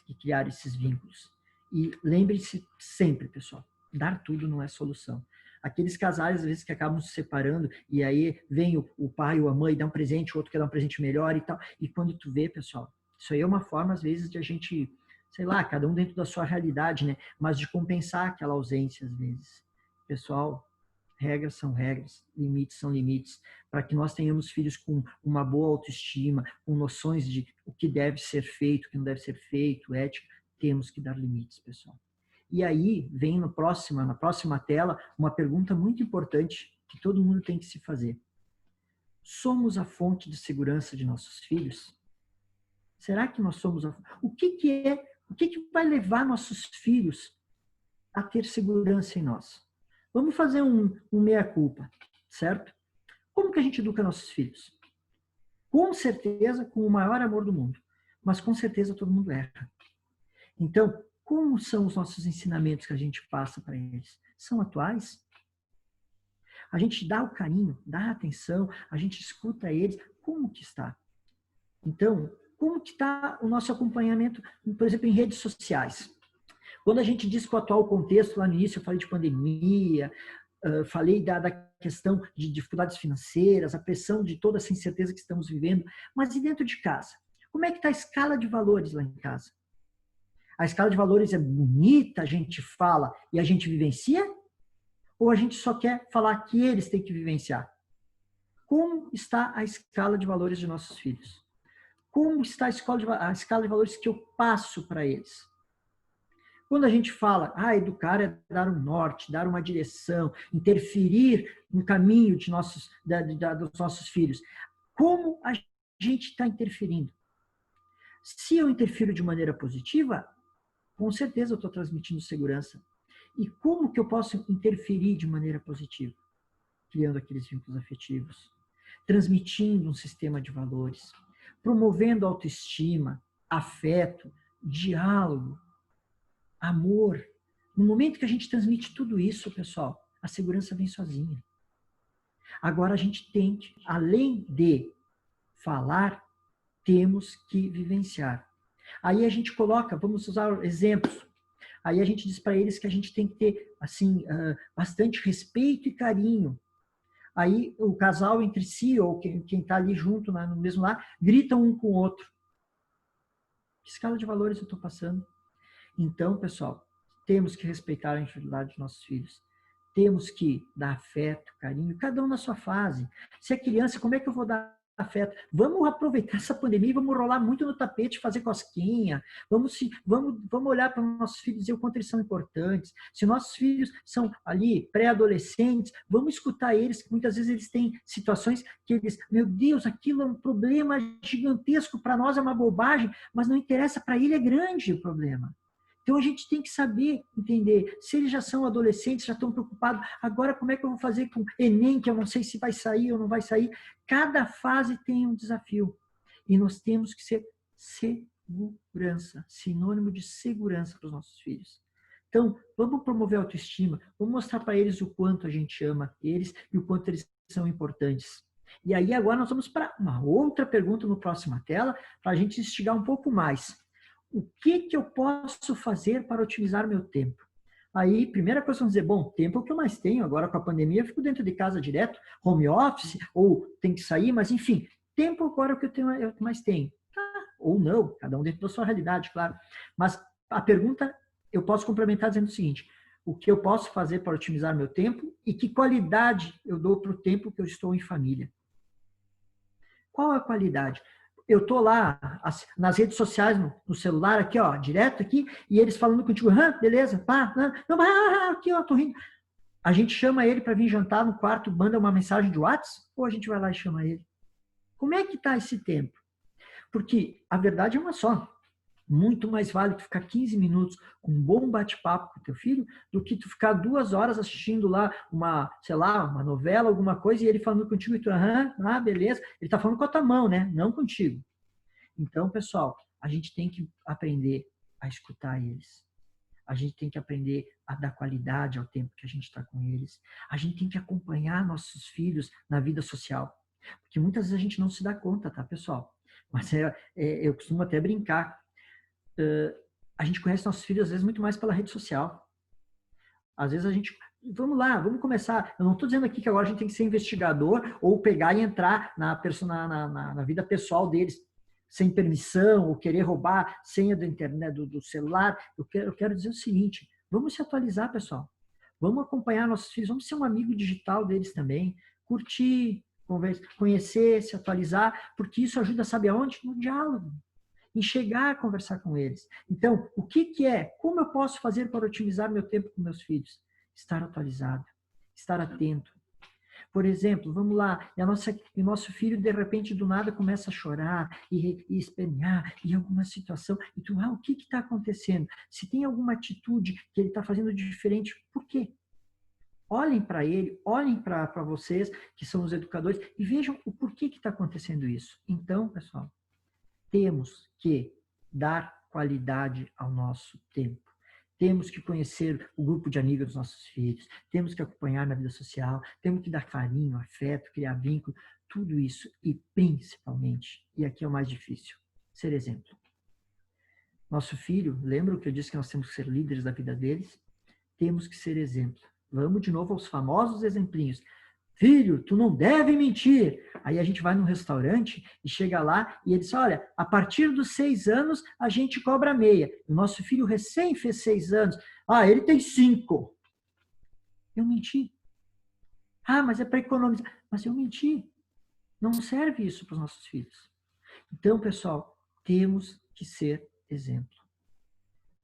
e criar esses vínculos. E lembre-se sempre, pessoal, dar tudo não é solução. Aqueles casais, às vezes, que acabam se separando, e aí vem o pai ou a mãe, dá um presente, o outro quer dar um presente melhor e tal. E quando tu vê, pessoal, isso aí é uma forma, às vezes, de a gente, sei lá, cada um dentro da sua realidade, né? Mas de compensar aquela ausência, às vezes. Pessoal, regras são regras, limites são limites. Para que nós tenhamos filhos com uma boa autoestima, com noções de o que deve ser feito, o que não deve ser feito, ética, temos que dar limites, pessoal. E aí vem na próxima tela, uma pergunta muito importante que todo mundo tem que se fazer. Somos a fonte de segurança de nossos filhos? Será que nós somos o que vai levar nossos filhos a ter segurança em nós? Vamos fazer um meia-culpa, certo? Como que a gente educa nossos filhos? Com certeza, com o maior amor do mundo. Mas com certeza todo mundo erra. Então, como são os nossos ensinamentos que a gente passa para eles? São atuais? A gente dá o carinho, dá a atenção, a gente escuta eles. Como que está? Então, como que está o nosso acompanhamento, por exemplo, em redes sociais? Quando a gente diz que o atual contexto, lá no início eu falei de pandemia, falei da questão de dificuldades financeiras, a pressão de toda essa incerteza que estamos vivendo, mas e dentro de casa? Como é que está a escala de valores lá em casa? A escala de valores é bonita, a gente fala e a gente vivencia? Ou a gente só quer falar que eles têm que vivenciar? Como está a escala de valores de nossos filhos? Como está a escala de valores que eu passo para eles? Quando a gente fala, educar é dar um norte, dar uma direção, interferir no caminho dos nossos filhos, como a gente está interferindo? Se eu interfiro de maneira positiva, com certeza eu estou transmitindo segurança. E como que eu posso interferir de maneira positiva? Criando aqueles vínculos afetivos, transmitindo um sistema de valores, promovendo autoestima, afeto, diálogo, amor. No momento que a gente transmite tudo isso, pessoal, a segurança vem sozinha. Agora a gente tem que, além de falar, temos que vivenciar. Aí a gente coloca, vamos usar exemplos. Aí a gente diz para eles que a gente tem que ter assim, bastante respeito e carinho. Aí o casal entre si, ou quem está ali junto no mesmo lar, gritam um com o outro. Que escala de valores eu estou passando? Então, pessoal, temos que respeitar a individualidade dos nossos filhos. Temos que dar afeto, carinho, cada um na sua fase. Se é criança, como é que eu vou dar afeto? Vamos aproveitar essa pandemia e vamos rolar muito no tapete, fazer cosquinha. Vamos olhar para os nossos filhos e dizer o quanto eles são importantes. Se nossos filhos são ali pré-adolescentes, vamos escutar eles, que muitas vezes eles têm situações que eles, meu Deus, aquilo é um problema gigantesco, para nós é uma bobagem, mas não interessa, para ele é grande o problema. Então, a gente tem que saber, entender, se eles já são adolescentes, já estão preocupados, agora como é que eu vou fazer com o Enem, que eu não sei se vai sair ou não vai sair. Cada fase tem um desafio. E nós temos que ser segurança, sinônimo de segurança para os nossos filhos. Então, vamos promover a autoestima, vamos mostrar para eles o quanto a gente ama eles e o quanto eles são importantes. E aí, agora nós vamos para uma outra pergunta no próxima tela, para a gente instigar um pouco mais. O que eu posso fazer para otimizar meu tempo? Aí, primeira coisa, vamos dizer, bom, tempo é o que eu mais tenho. Agora, com a pandemia, eu fico dentro de casa direto, home office, ou tem que sair, mas enfim, tempo agora é o que eu mais tenho. Ou não, cada um dentro da sua realidade, claro. Mas a pergunta, eu posso complementar dizendo o seguinte, o que eu posso fazer para otimizar meu tempo e que qualidade eu dou para o tempo que eu estou em família? Qual é a qualidade? Eu estou lá nas redes sociais, no celular aqui, ó, direto aqui, e eles falando contigo, beleza, pá, não, aqui, ó, tô rindo. A gente chama ele para vir jantar no quarto, manda uma mensagem de WhatsApp, ou a gente vai lá e chama ele? Como é que está esse tempo? Porque a verdade é uma só. Muito mais vale tu ficar 15 minutos com um bom bate-papo com teu filho do que tu ficar 2 horas assistindo lá uma novela, alguma coisa, e ele falando contigo e tu, beleza. Ele tá falando com a tua mão, né? Não contigo. Então, pessoal, a gente tem que aprender a escutar eles. A gente tem que aprender a dar qualidade ao tempo que a gente está com eles. A gente tem que acompanhar nossos filhos na vida social. Porque muitas vezes a gente não se dá conta, tá, pessoal? Mas eu costumo até brincar. A gente conhece nossos filhos, às vezes, muito mais pela rede social. Às vezes a gente... Vamos lá, vamos começar. Eu não estou dizendo aqui que agora a gente tem que ser investigador ou pegar e entrar na vida pessoal deles sem permissão ou querer roubar senha da internet, do celular. Eu quero dizer o seguinte, vamos se atualizar, pessoal. Vamos acompanhar nossos filhos, vamos ser um amigo digital deles também, curtir, conhecer, se atualizar, porque isso ajuda, sabe aonde? No diálogo. Em chegar a conversar com eles. Então, o que é? Como eu posso fazer para otimizar meu tempo com meus filhos? Estar atualizado, estar atento. Por exemplo, vamos lá, e o nosso filho, de repente, do nada, começa a chorar e espernear em alguma situação. E tu, o que está acontecendo? Se tem alguma atitude que ele está fazendo diferente, por quê? Olhem para ele, olhem para vocês, que são os educadores, e vejam o porquê que está acontecendo isso. Então, pessoal, temos que dar qualidade ao nosso tempo. Temos que conhecer o grupo de amigos dos nossos filhos, temos que acompanhar na vida social, temos que dar carinho, afeto, criar vínculo, tudo isso. E principalmente, e aqui é o mais difícil, ser exemplo. Nosso filho, lembra que eu disse que nós temos que ser líderes da vida deles? Temos que ser exemplo. Vamos de novo aos famosos exemplinhos. Filho, tu não deve mentir. Aí a gente vai num restaurante e chega lá e ele diz, olha, a partir dos 6 anos a gente cobra meia. O nosso filho recém fez 6 anos. Ah, ele tem 5. Eu menti. Ah, mas é para economizar. Mas eu menti. Não serve isso para os nossos filhos. Então, pessoal, temos que ser exemplo.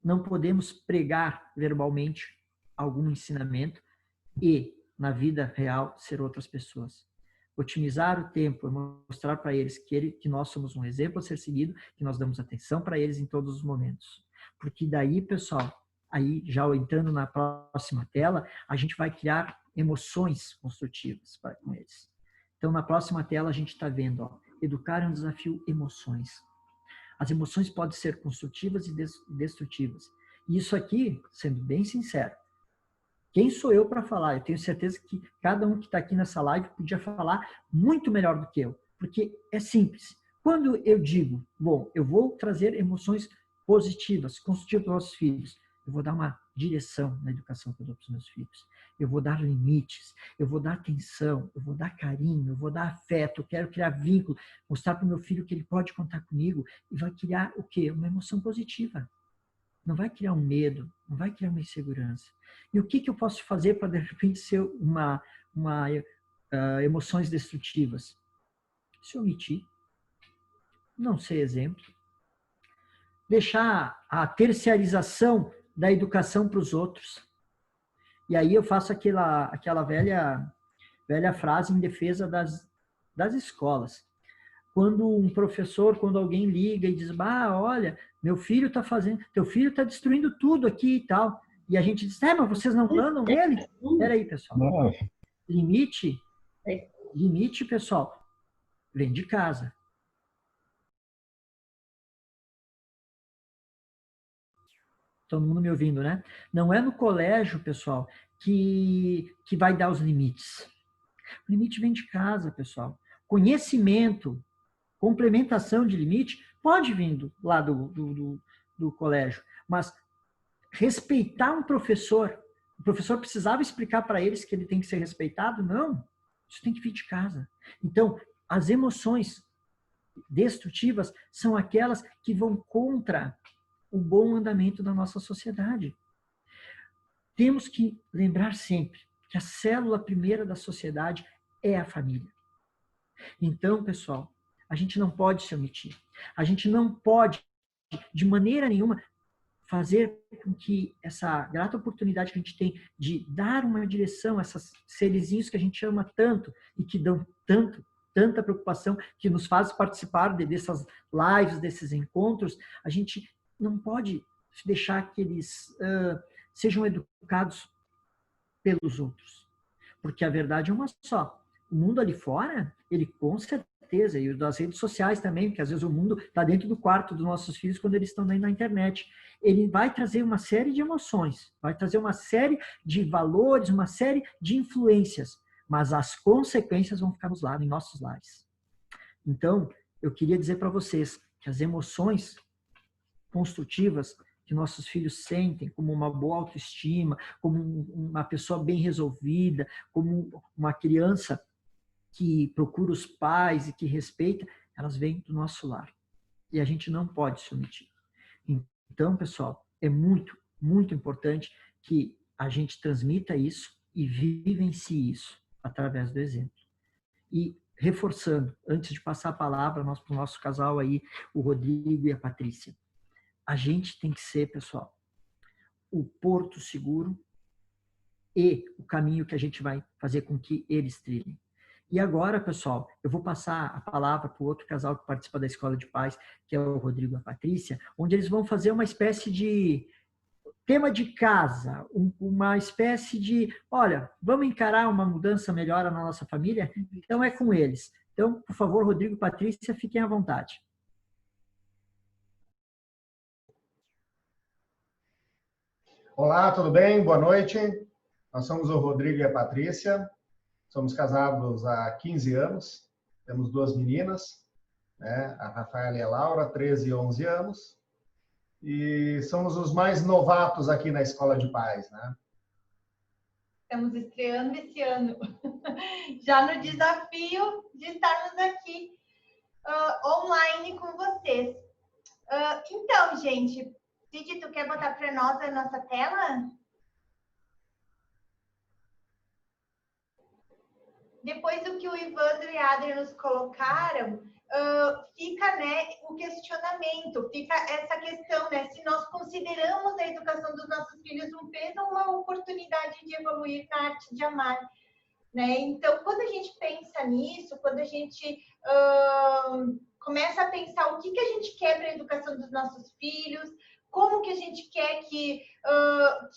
Não podemos pregar verbalmente algum ensinamento e na vida real, ser outras pessoas. Otimizar o tempo, mostrar para eles que nós somos um exemplo a ser seguido, que nós damos atenção para eles em todos os momentos. Porque daí, pessoal, aí já entrando na próxima tela, a gente vai criar emoções construtivas com eles. Então, na próxima tela, a gente está vendo, ó, educar é um desafio emoções. As emoções podem ser construtivas e destrutivas. E isso aqui, sendo bem sincero, quem sou eu para falar? Eu tenho certeza que cada um que está aqui nessa live podia falar muito melhor do que eu, porque é simples. Quando eu digo, bom, eu vou trazer emoções positivas, construtivas para os nossos filhos, eu vou dar uma direção na educação que eu dou para os meus filhos. Eu vou dar limites, eu vou dar atenção, eu vou dar carinho, eu vou dar afeto, eu quero criar vínculo, mostrar para o meu filho que ele pode contar comigo e vai criar o quê? Uma emoção positiva. Não vai criar um medo, não vai criar uma insegurança. E o que eu posso fazer para, de repente, ser emoções destrutivas? Se omitir, não ser exemplo, deixar a terciarização da educação para os outros. E aí eu faço aquela velha frase em defesa das escolas. Quando um professor, quando alguém liga e diz, olha, meu filho está fazendo, teu filho está destruindo tudo aqui e tal. E a gente diz, mas vocês não mandam nele? Espera aí, pessoal. Limite, pessoal, vem de casa. Todo mundo me ouvindo, né? Não é no colégio, pessoal, que vai dar os limites. O limite vem de casa, pessoal. Conhecimento, complementação de limite, pode vir lá do colégio, mas respeitar um professor, o professor precisava explicar para eles que ele tem que ser respeitado? Não, isso tem que vir de casa. Então, as emoções destrutivas são aquelas que vão contra o bom andamento da nossa sociedade. Temos que lembrar sempre que a célula primeira da sociedade é a família. Então, pessoal, a gente não pode se omitir. A gente não pode, de maneira nenhuma, fazer com que essa grata oportunidade que a gente tem de dar uma direção a esses serizinhos que a gente ama tanto e que dão tanta preocupação, que nos faz participar dessas lives, desses encontros, a gente não pode deixar que eles sejam educados pelos outros. Porque a verdade é uma só. O mundo ali fora, ele com certeza certeza, e das redes sociais também, porque às vezes o mundo está dentro do quarto dos nossos filhos quando eles estão na internet. Ele vai trazer uma série de emoções, vai trazer uma série de valores, uma série de influências, mas as consequências vão ficar em nossos lares. Então, eu queria dizer para vocês que as emoções construtivas que nossos filhos sentem, como uma boa autoestima, como uma pessoa bem resolvida, como uma criança que procura os pais e que respeita, elas vêm do nosso lar. E a gente não pode se omitir. Então, pessoal, é muito, muito importante que a gente transmita isso e vivencie isso através do exemplo. E reforçando, antes de passar a palavra para o nosso casal aí, o Rodrigo e a Patrícia, a gente tem que ser, pessoal, o porto seguro e o caminho que a gente vai fazer com que eles trilhem. E agora, pessoal, eu vou passar a palavra para o outro casal que participa da Escola de Paz, que é o Rodrigo e a Patrícia, onde eles vão fazer uma espécie de tema de casa, uma espécie de, olha, vamos encarar uma mudança melhor na nossa família? Então é com eles. Então, por favor, Rodrigo e Patrícia, fiquem à vontade. Olá, tudo bem? Boa noite. Nós somos o Rodrigo e a Patrícia. Somos casados há 15 anos. Temos 2 meninas, né? A Rafaela e a Laura, 13 e 11 anos. E somos os mais novatos aqui na Escola de Paz, né? Estamos estreando esse ano, já no desafio de estarmos aqui online com vocês. Então, gente, Cid, tu quer botar para nós a nossa tela? Depois do que o Ivandro e a Adri nos colocaram, fica, né, o questionamento, fica essa questão, né, se nós consideramos a educação dos nossos filhos um peso ou uma oportunidade de evoluir na arte de amar, né? Então, quando a gente pensa nisso, quando a gente começa a pensar o que a gente quer para a educação dos nossos filhos, como que a gente quer que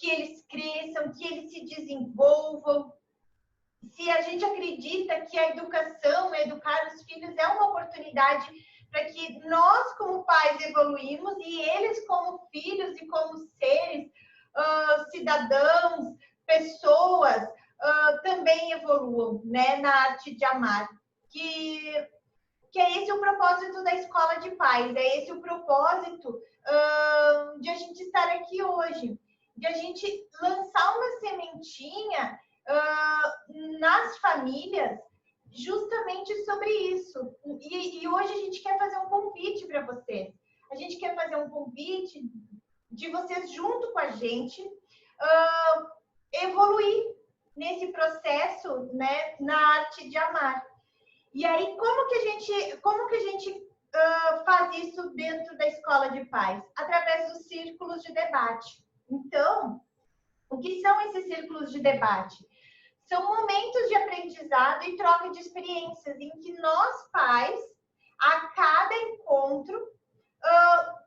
eles cresçam, que eles se desenvolvam, se a gente acredita que a educação, educar os filhos é uma oportunidade para que nós, como pais, evoluímos e eles, como filhos e como seres, cidadãos, pessoas, também evoluam, né, na arte de amar. Que é esse o propósito da Escola de Paz, é esse o propósito de a gente estar aqui hoje, de a gente lançar uma sementinha nas famílias justamente sobre isso. E hoje a gente quer fazer um convite para vocês. A gente quer fazer um convite de vocês junto com a gente evoluir nesse processo, né, na arte de amar. E aí, como que a gente faz isso dentro da Escola de Paz? Através dos círculos de debate. Então, o que são esses círculos de debate? São momentos de aprendizado e troca de experiências em que nós, pais, a cada encontro,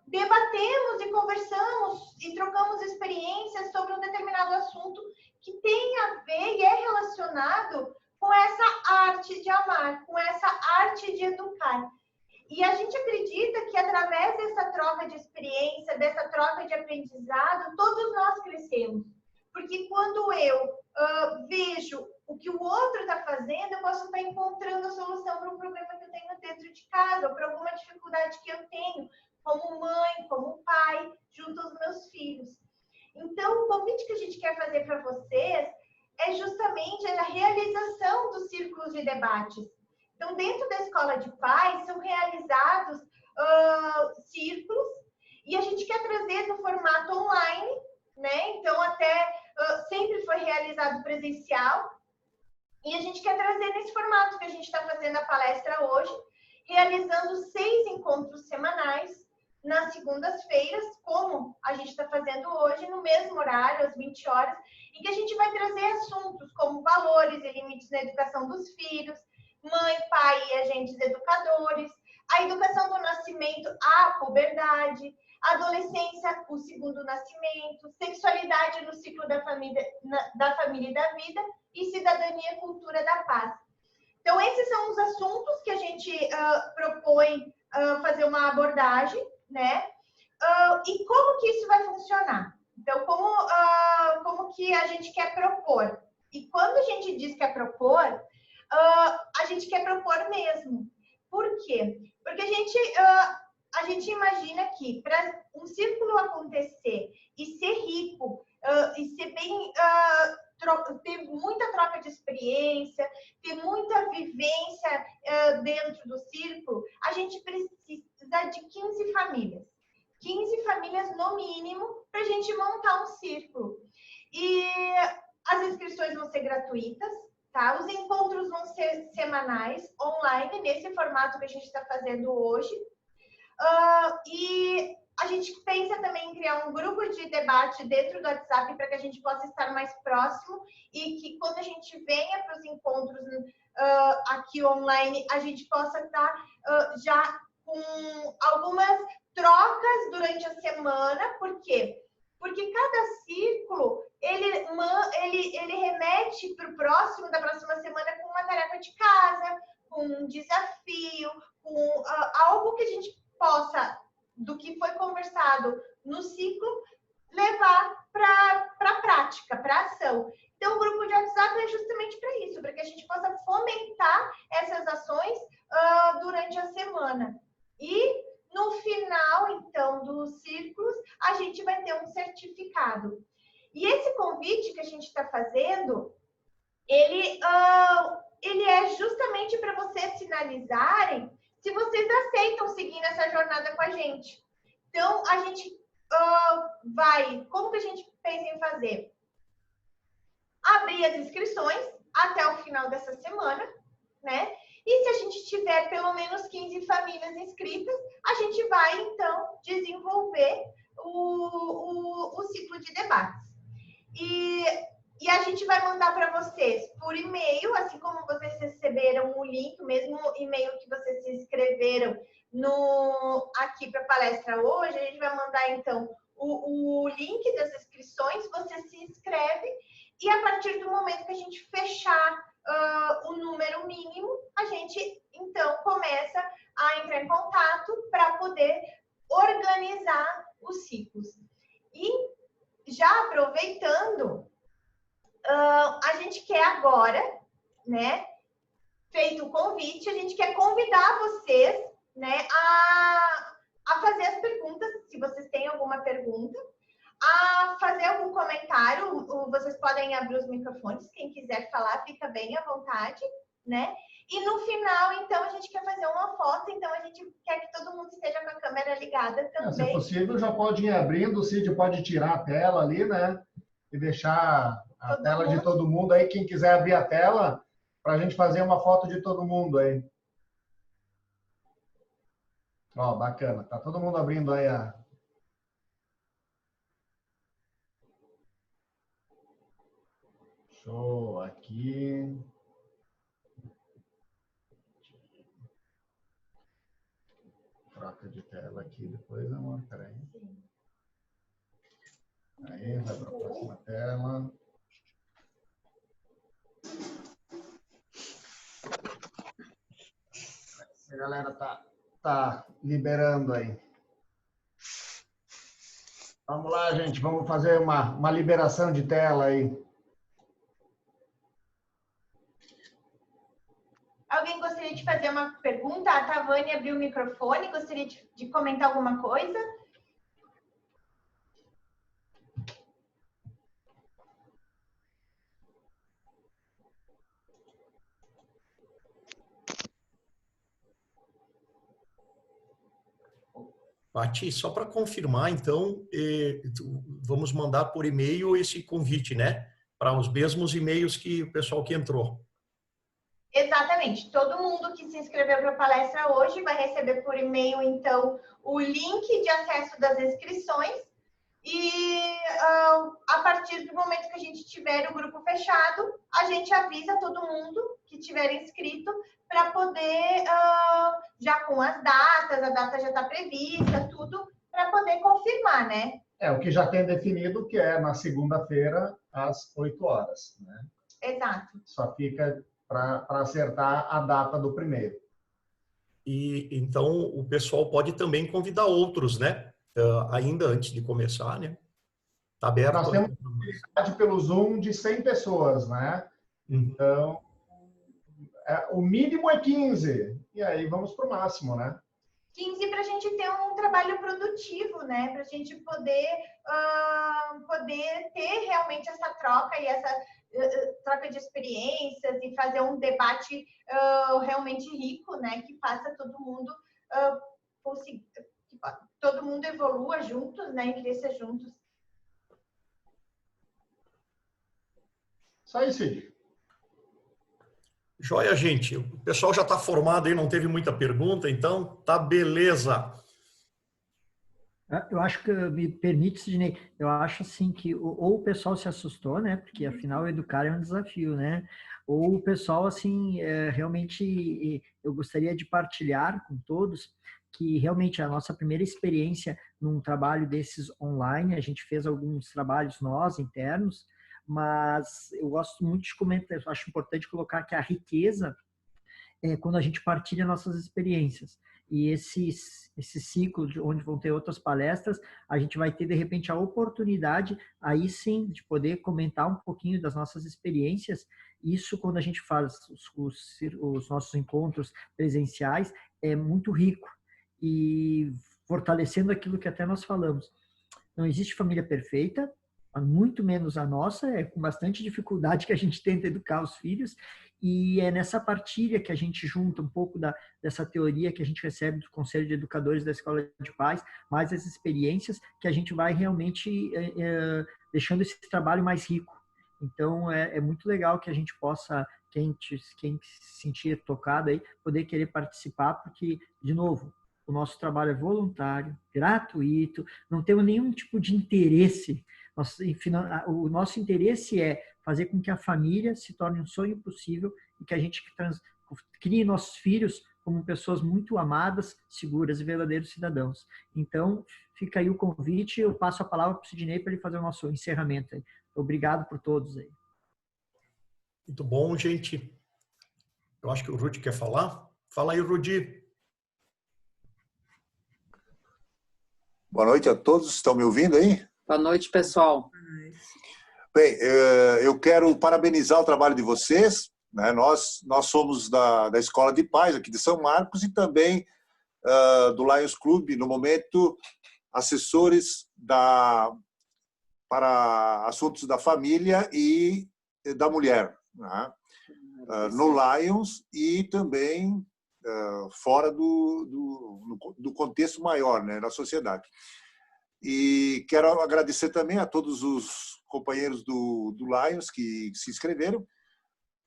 debatemos e conversamos e trocamos experiências sobre um determinado assunto que tem a ver e é relacionado com essa arte de amar, com essa arte de educar. E a gente acredita que através dessa troca de experiência, dessa troca de aprendizado, todos nós crescemos. Porque quando eu vejo o que o outro está fazendo, eu posso estar encontrando a solução para um problema que eu tenho dentro de casa, ou para alguma dificuldade que eu tenho, como mãe, como pai, junto aos meus filhos. Então, o convite que a gente quer fazer para vocês é justamente a realização dos círculos de debates. Então, dentro da Escola de Paz, são realizados círculos, e a gente quer trazer no formato online, né? Então, até sempre foi realizado presencial, e a gente quer trazer nesse formato que a gente está fazendo a palestra hoje, realizando 6 encontros semanais, nas segundas-feiras, como a gente está fazendo hoje, no mesmo horário, às 20 horas, em que a gente vai trazer assuntos como valores e limites na educação dos filhos, mãe, pai e agentes educadores, a educação do nascimento, a puberdade, adolescência, o segundo nascimento, sexualidade no ciclo da família e da vida, e cidadania e cultura da paz. Então, esses são os assuntos que a gente propõe fazer uma abordagem, né? E como que isso vai funcionar? Então, como que a gente quer propor? E quando a gente diz que é propor, a gente quer propor mesmo. Por quê? Porque a gente imagina que para um círculo acontecer e ser rico, e ser bem... ter muita troca de experiência, ter muita vivência dentro do círculo, a gente precisa de 15 famílias. 15 famílias no mínimo para a gente montar um círculo. E as inscrições vão ser gratuitas, tá? Os encontros vão ser semanais, online, nesse formato que a gente está fazendo hoje. E a gente pensa também em criar um grupo de debate dentro do WhatsApp para que a gente possa estar mais próximo e que quando a gente venha para os encontros aqui online, a gente possa estar já com algumas trocas durante a semana. Por quê? Porque cada círculo, ele remete para o próximo, da próxima semana, com uma tarefa de casa, com um desafio, com algo que a gente possa, do que foi conversado no ciclo, levar para a prática, para a ação. Então, o grupo de WhatsApp é justamente para isso, para que a gente possa fomentar essas ações durante a semana. E no final, então, dos círculos, a gente vai ter um certificado. E esse convite que a gente está fazendo, ele é justamente para vocês sinalizarem se vocês aceitam seguir nessa jornada com a gente. Então, a gente como que a gente pensa em fazer? Abrir as inscrições até o final dessa semana, né? E se a gente tiver pelo menos 15 famílias inscritas, a gente vai, então, desenvolver o ciclo de debates. E a gente vai mandar para vocês por e-mail, assim como vocês receberam o link, o mesmo e-mail que vocês se inscreveram aqui para a palestra hoje, a gente vai mandar, então, o link das inscrições, você se inscreve e a partir do momento que a gente fechar o número mínimo, a gente, então, começa a entrar em contato para poder organizar os ciclos. E já aproveitando, a gente quer agora, né, feito o convite, a gente quer convidar vocês, né, a fazer as perguntas, se vocês têm alguma pergunta, a fazer algum comentário, vocês podem abrir os microfones, quem quiser falar, fica bem à vontade, né? E no final, então, a gente quer fazer uma foto, então a gente quer que todo mundo esteja com a câmera ligada também. Se possível, já pode ir abrindo, o Cid pode tirar a tela ali, né? E deixar a tela de todo mundo aí, quem quiser abrir a tela, para a gente fazer uma foto de todo mundo aí. Ó, bacana. Tá todo mundo abrindo aí a... Show, aqui. Troca de tela aqui depois, amor. Peraí. Aí, vai para a próxima tela. A galera tá liberando aí. Vamos lá, gente. Vamos fazer uma liberação de tela aí. Alguém gostaria de fazer uma pergunta? A Tavani abriu o microfone. Gostaria de comentar alguma coisa? Pati, só para confirmar, então, vamos mandar por e-mail esse convite, né? Para os mesmos e-mails que o pessoal que entrou. Exatamente. Todo mundo que se inscreveu para a palestra hoje vai receber por e-mail, então, o link de acesso das inscrições. E a partir do momento que a gente tiver o grupo fechado, a gente avisa todo mundo que tiver inscrito para poder, já com as datas, a data já está prevista, tudo, para poder confirmar, né? O que já tem definido, que é na segunda-feira, às 8 horas, né? Exato. Só fica para acertar a data do primeiro. E então o pessoal pode também convidar outros, né? Ainda antes de começar, né? Está aberto. Nós temos pelo Zoom de 100 pessoas, né? Então, o mínimo é 15. E aí vamos para o máximo, né? 15 para a gente ter um trabalho produtivo, né? Para a gente poder ter realmente essa troca e essa troca de experiências e fazer um debate realmente rico, né? Que faça todo mundo conseguir, que todo mundo evolua juntos, né? E cresça juntos. Isso aí, Cid. Joia, gente. O pessoal já está formado aí, não teve muita pergunta, então tá beleza. Eu acho que, me permite, Sidney, eu acho assim que ou o pessoal se assustou, né? Porque afinal educar é um desafio, né? Ou o pessoal, assim, realmente eu gostaria de partilhar com todos que realmente a nossa primeira experiência num trabalho desses online, a gente fez alguns trabalhos nós, internos, mas eu gosto muito de comentar, eu acho importante colocar que a riqueza é quando a gente partilha nossas experiências. E esse ciclo de onde vão ter outras palestras, a gente vai ter, de repente, a oportunidade, aí sim, de poder comentar um pouquinho das nossas experiências. Isso, quando a gente faz os nossos encontros presenciais, é muito rico. E fortalecendo aquilo que até nós falamos. Não existe família perfeita, muito menos a nossa, é com bastante dificuldade que a gente tenta educar os filhos, e é nessa partilha que a gente junta um pouco dessa teoria que a gente recebe do Conselho de Educadores da Escola de Paz, mais as experiências, que a gente vai realmente deixando esse trabalho mais rico. Então, é muito legal que a gente possa, quem se sentir tocado aí, poder querer participar, porque, de novo, o nosso trabalho é voluntário, gratuito, não temos nenhum tipo de interesse. O nosso interesse é fazer com que a família se torne um sonho possível e que a gente crie nossos filhos como pessoas muito amadas, seguras e verdadeiros cidadãos. Então, fica aí o convite, eu passo a palavra para o Sidney para ele fazer o nosso encerramento aí. Obrigado por todos aí. Muito bom, gente. Eu acho que o Rudi quer falar. Fala aí, Rudi. Boa noite a todos. Estão me ouvindo aí? Boa noite, pessoal. Bem, eu quero parabenizar o trabalho de vocês. Né? Nós somos da Escola de Paz, aqui de São Marcos, e também do Lions Club, no momento, assessores para assuntos da família e da mulher. Né? No Lions e também fora do contexto maior, né, da sociedade. E quero agradecer também a todos os companheiros do Lions que se inscreveram.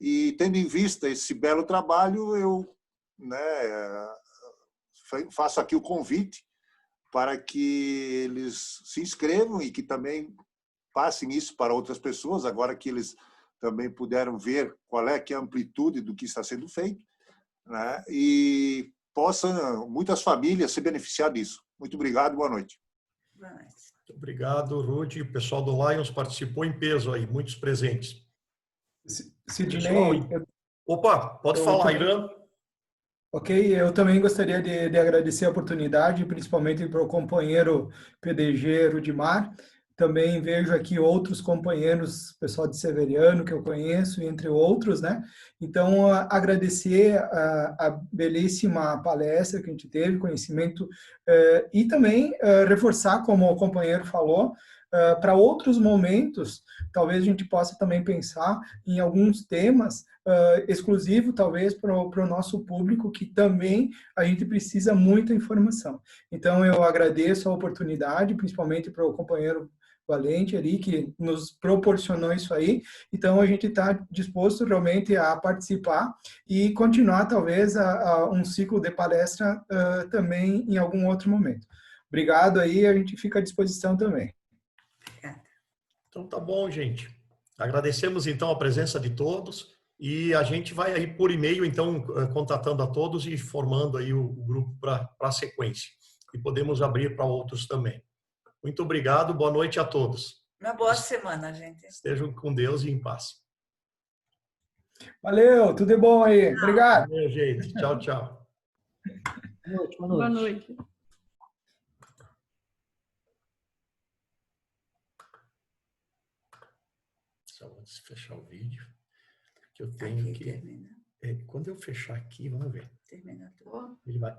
E, tendo em vista esse belo trabalho, eu faço aqui o convite para que eles se inscrevam e que também passem isso para outras pessoas, agora que eles também puderam ver qual é que é a amplitude do que está sendo feito, né? E possam muitas famílias se beneficiar disso. Muito obrigado, boa noite. Muito obrigado, Rudi. O pessoal do Lions participou em peso aí, muitos presentes. Sidney, Opa, pode falar, Irã. Ok, eu também gostaria de agradecer a oportunidade, principalmente para o companheiro PDG Rudimar. Também vejo aqui outros companheiros, pessoal de Severiano, que eu conheço, entre outros, né? Então, agradecer a belíssima palestra que a gente teve, conhecimento, e também reforçar, como o companheiro falou, para outros momentos, talvez a gente possa também pensar em alguns temas exclusivos, talvez, para o nosso público, que também a gente precisa muita informação. Então, eu agradeço a oportunidade, principalmente para o companheiro Valente ali, que nos proporcionou isso aí. Então, a gente está disposto realmente a participar e continuar, talvez, um ciclo de palestra também em algum outro momento. Obrigado aí, a gente fica à disposição também. Então, tá bom, gente. Agradecemos, então, a presença de todos e a gente vai aí por e-mail, então, contatando a todos e formando aí o grupo para a sequência. E podemos abrir para outros também. Muito obrigado, boa noite a todos. Uma boa semana, gente. Estejam com Deus e em paz. Valeu, tudo de bom aí. Obrigado. Meu gente. Tchau, tchau. Boa noite. Boa noite. Só vou fechar o vídeo, que eu tenho Aqui que... termina. Quando eu fechar aqui, vamos ver. Termina tudo. Ele vai...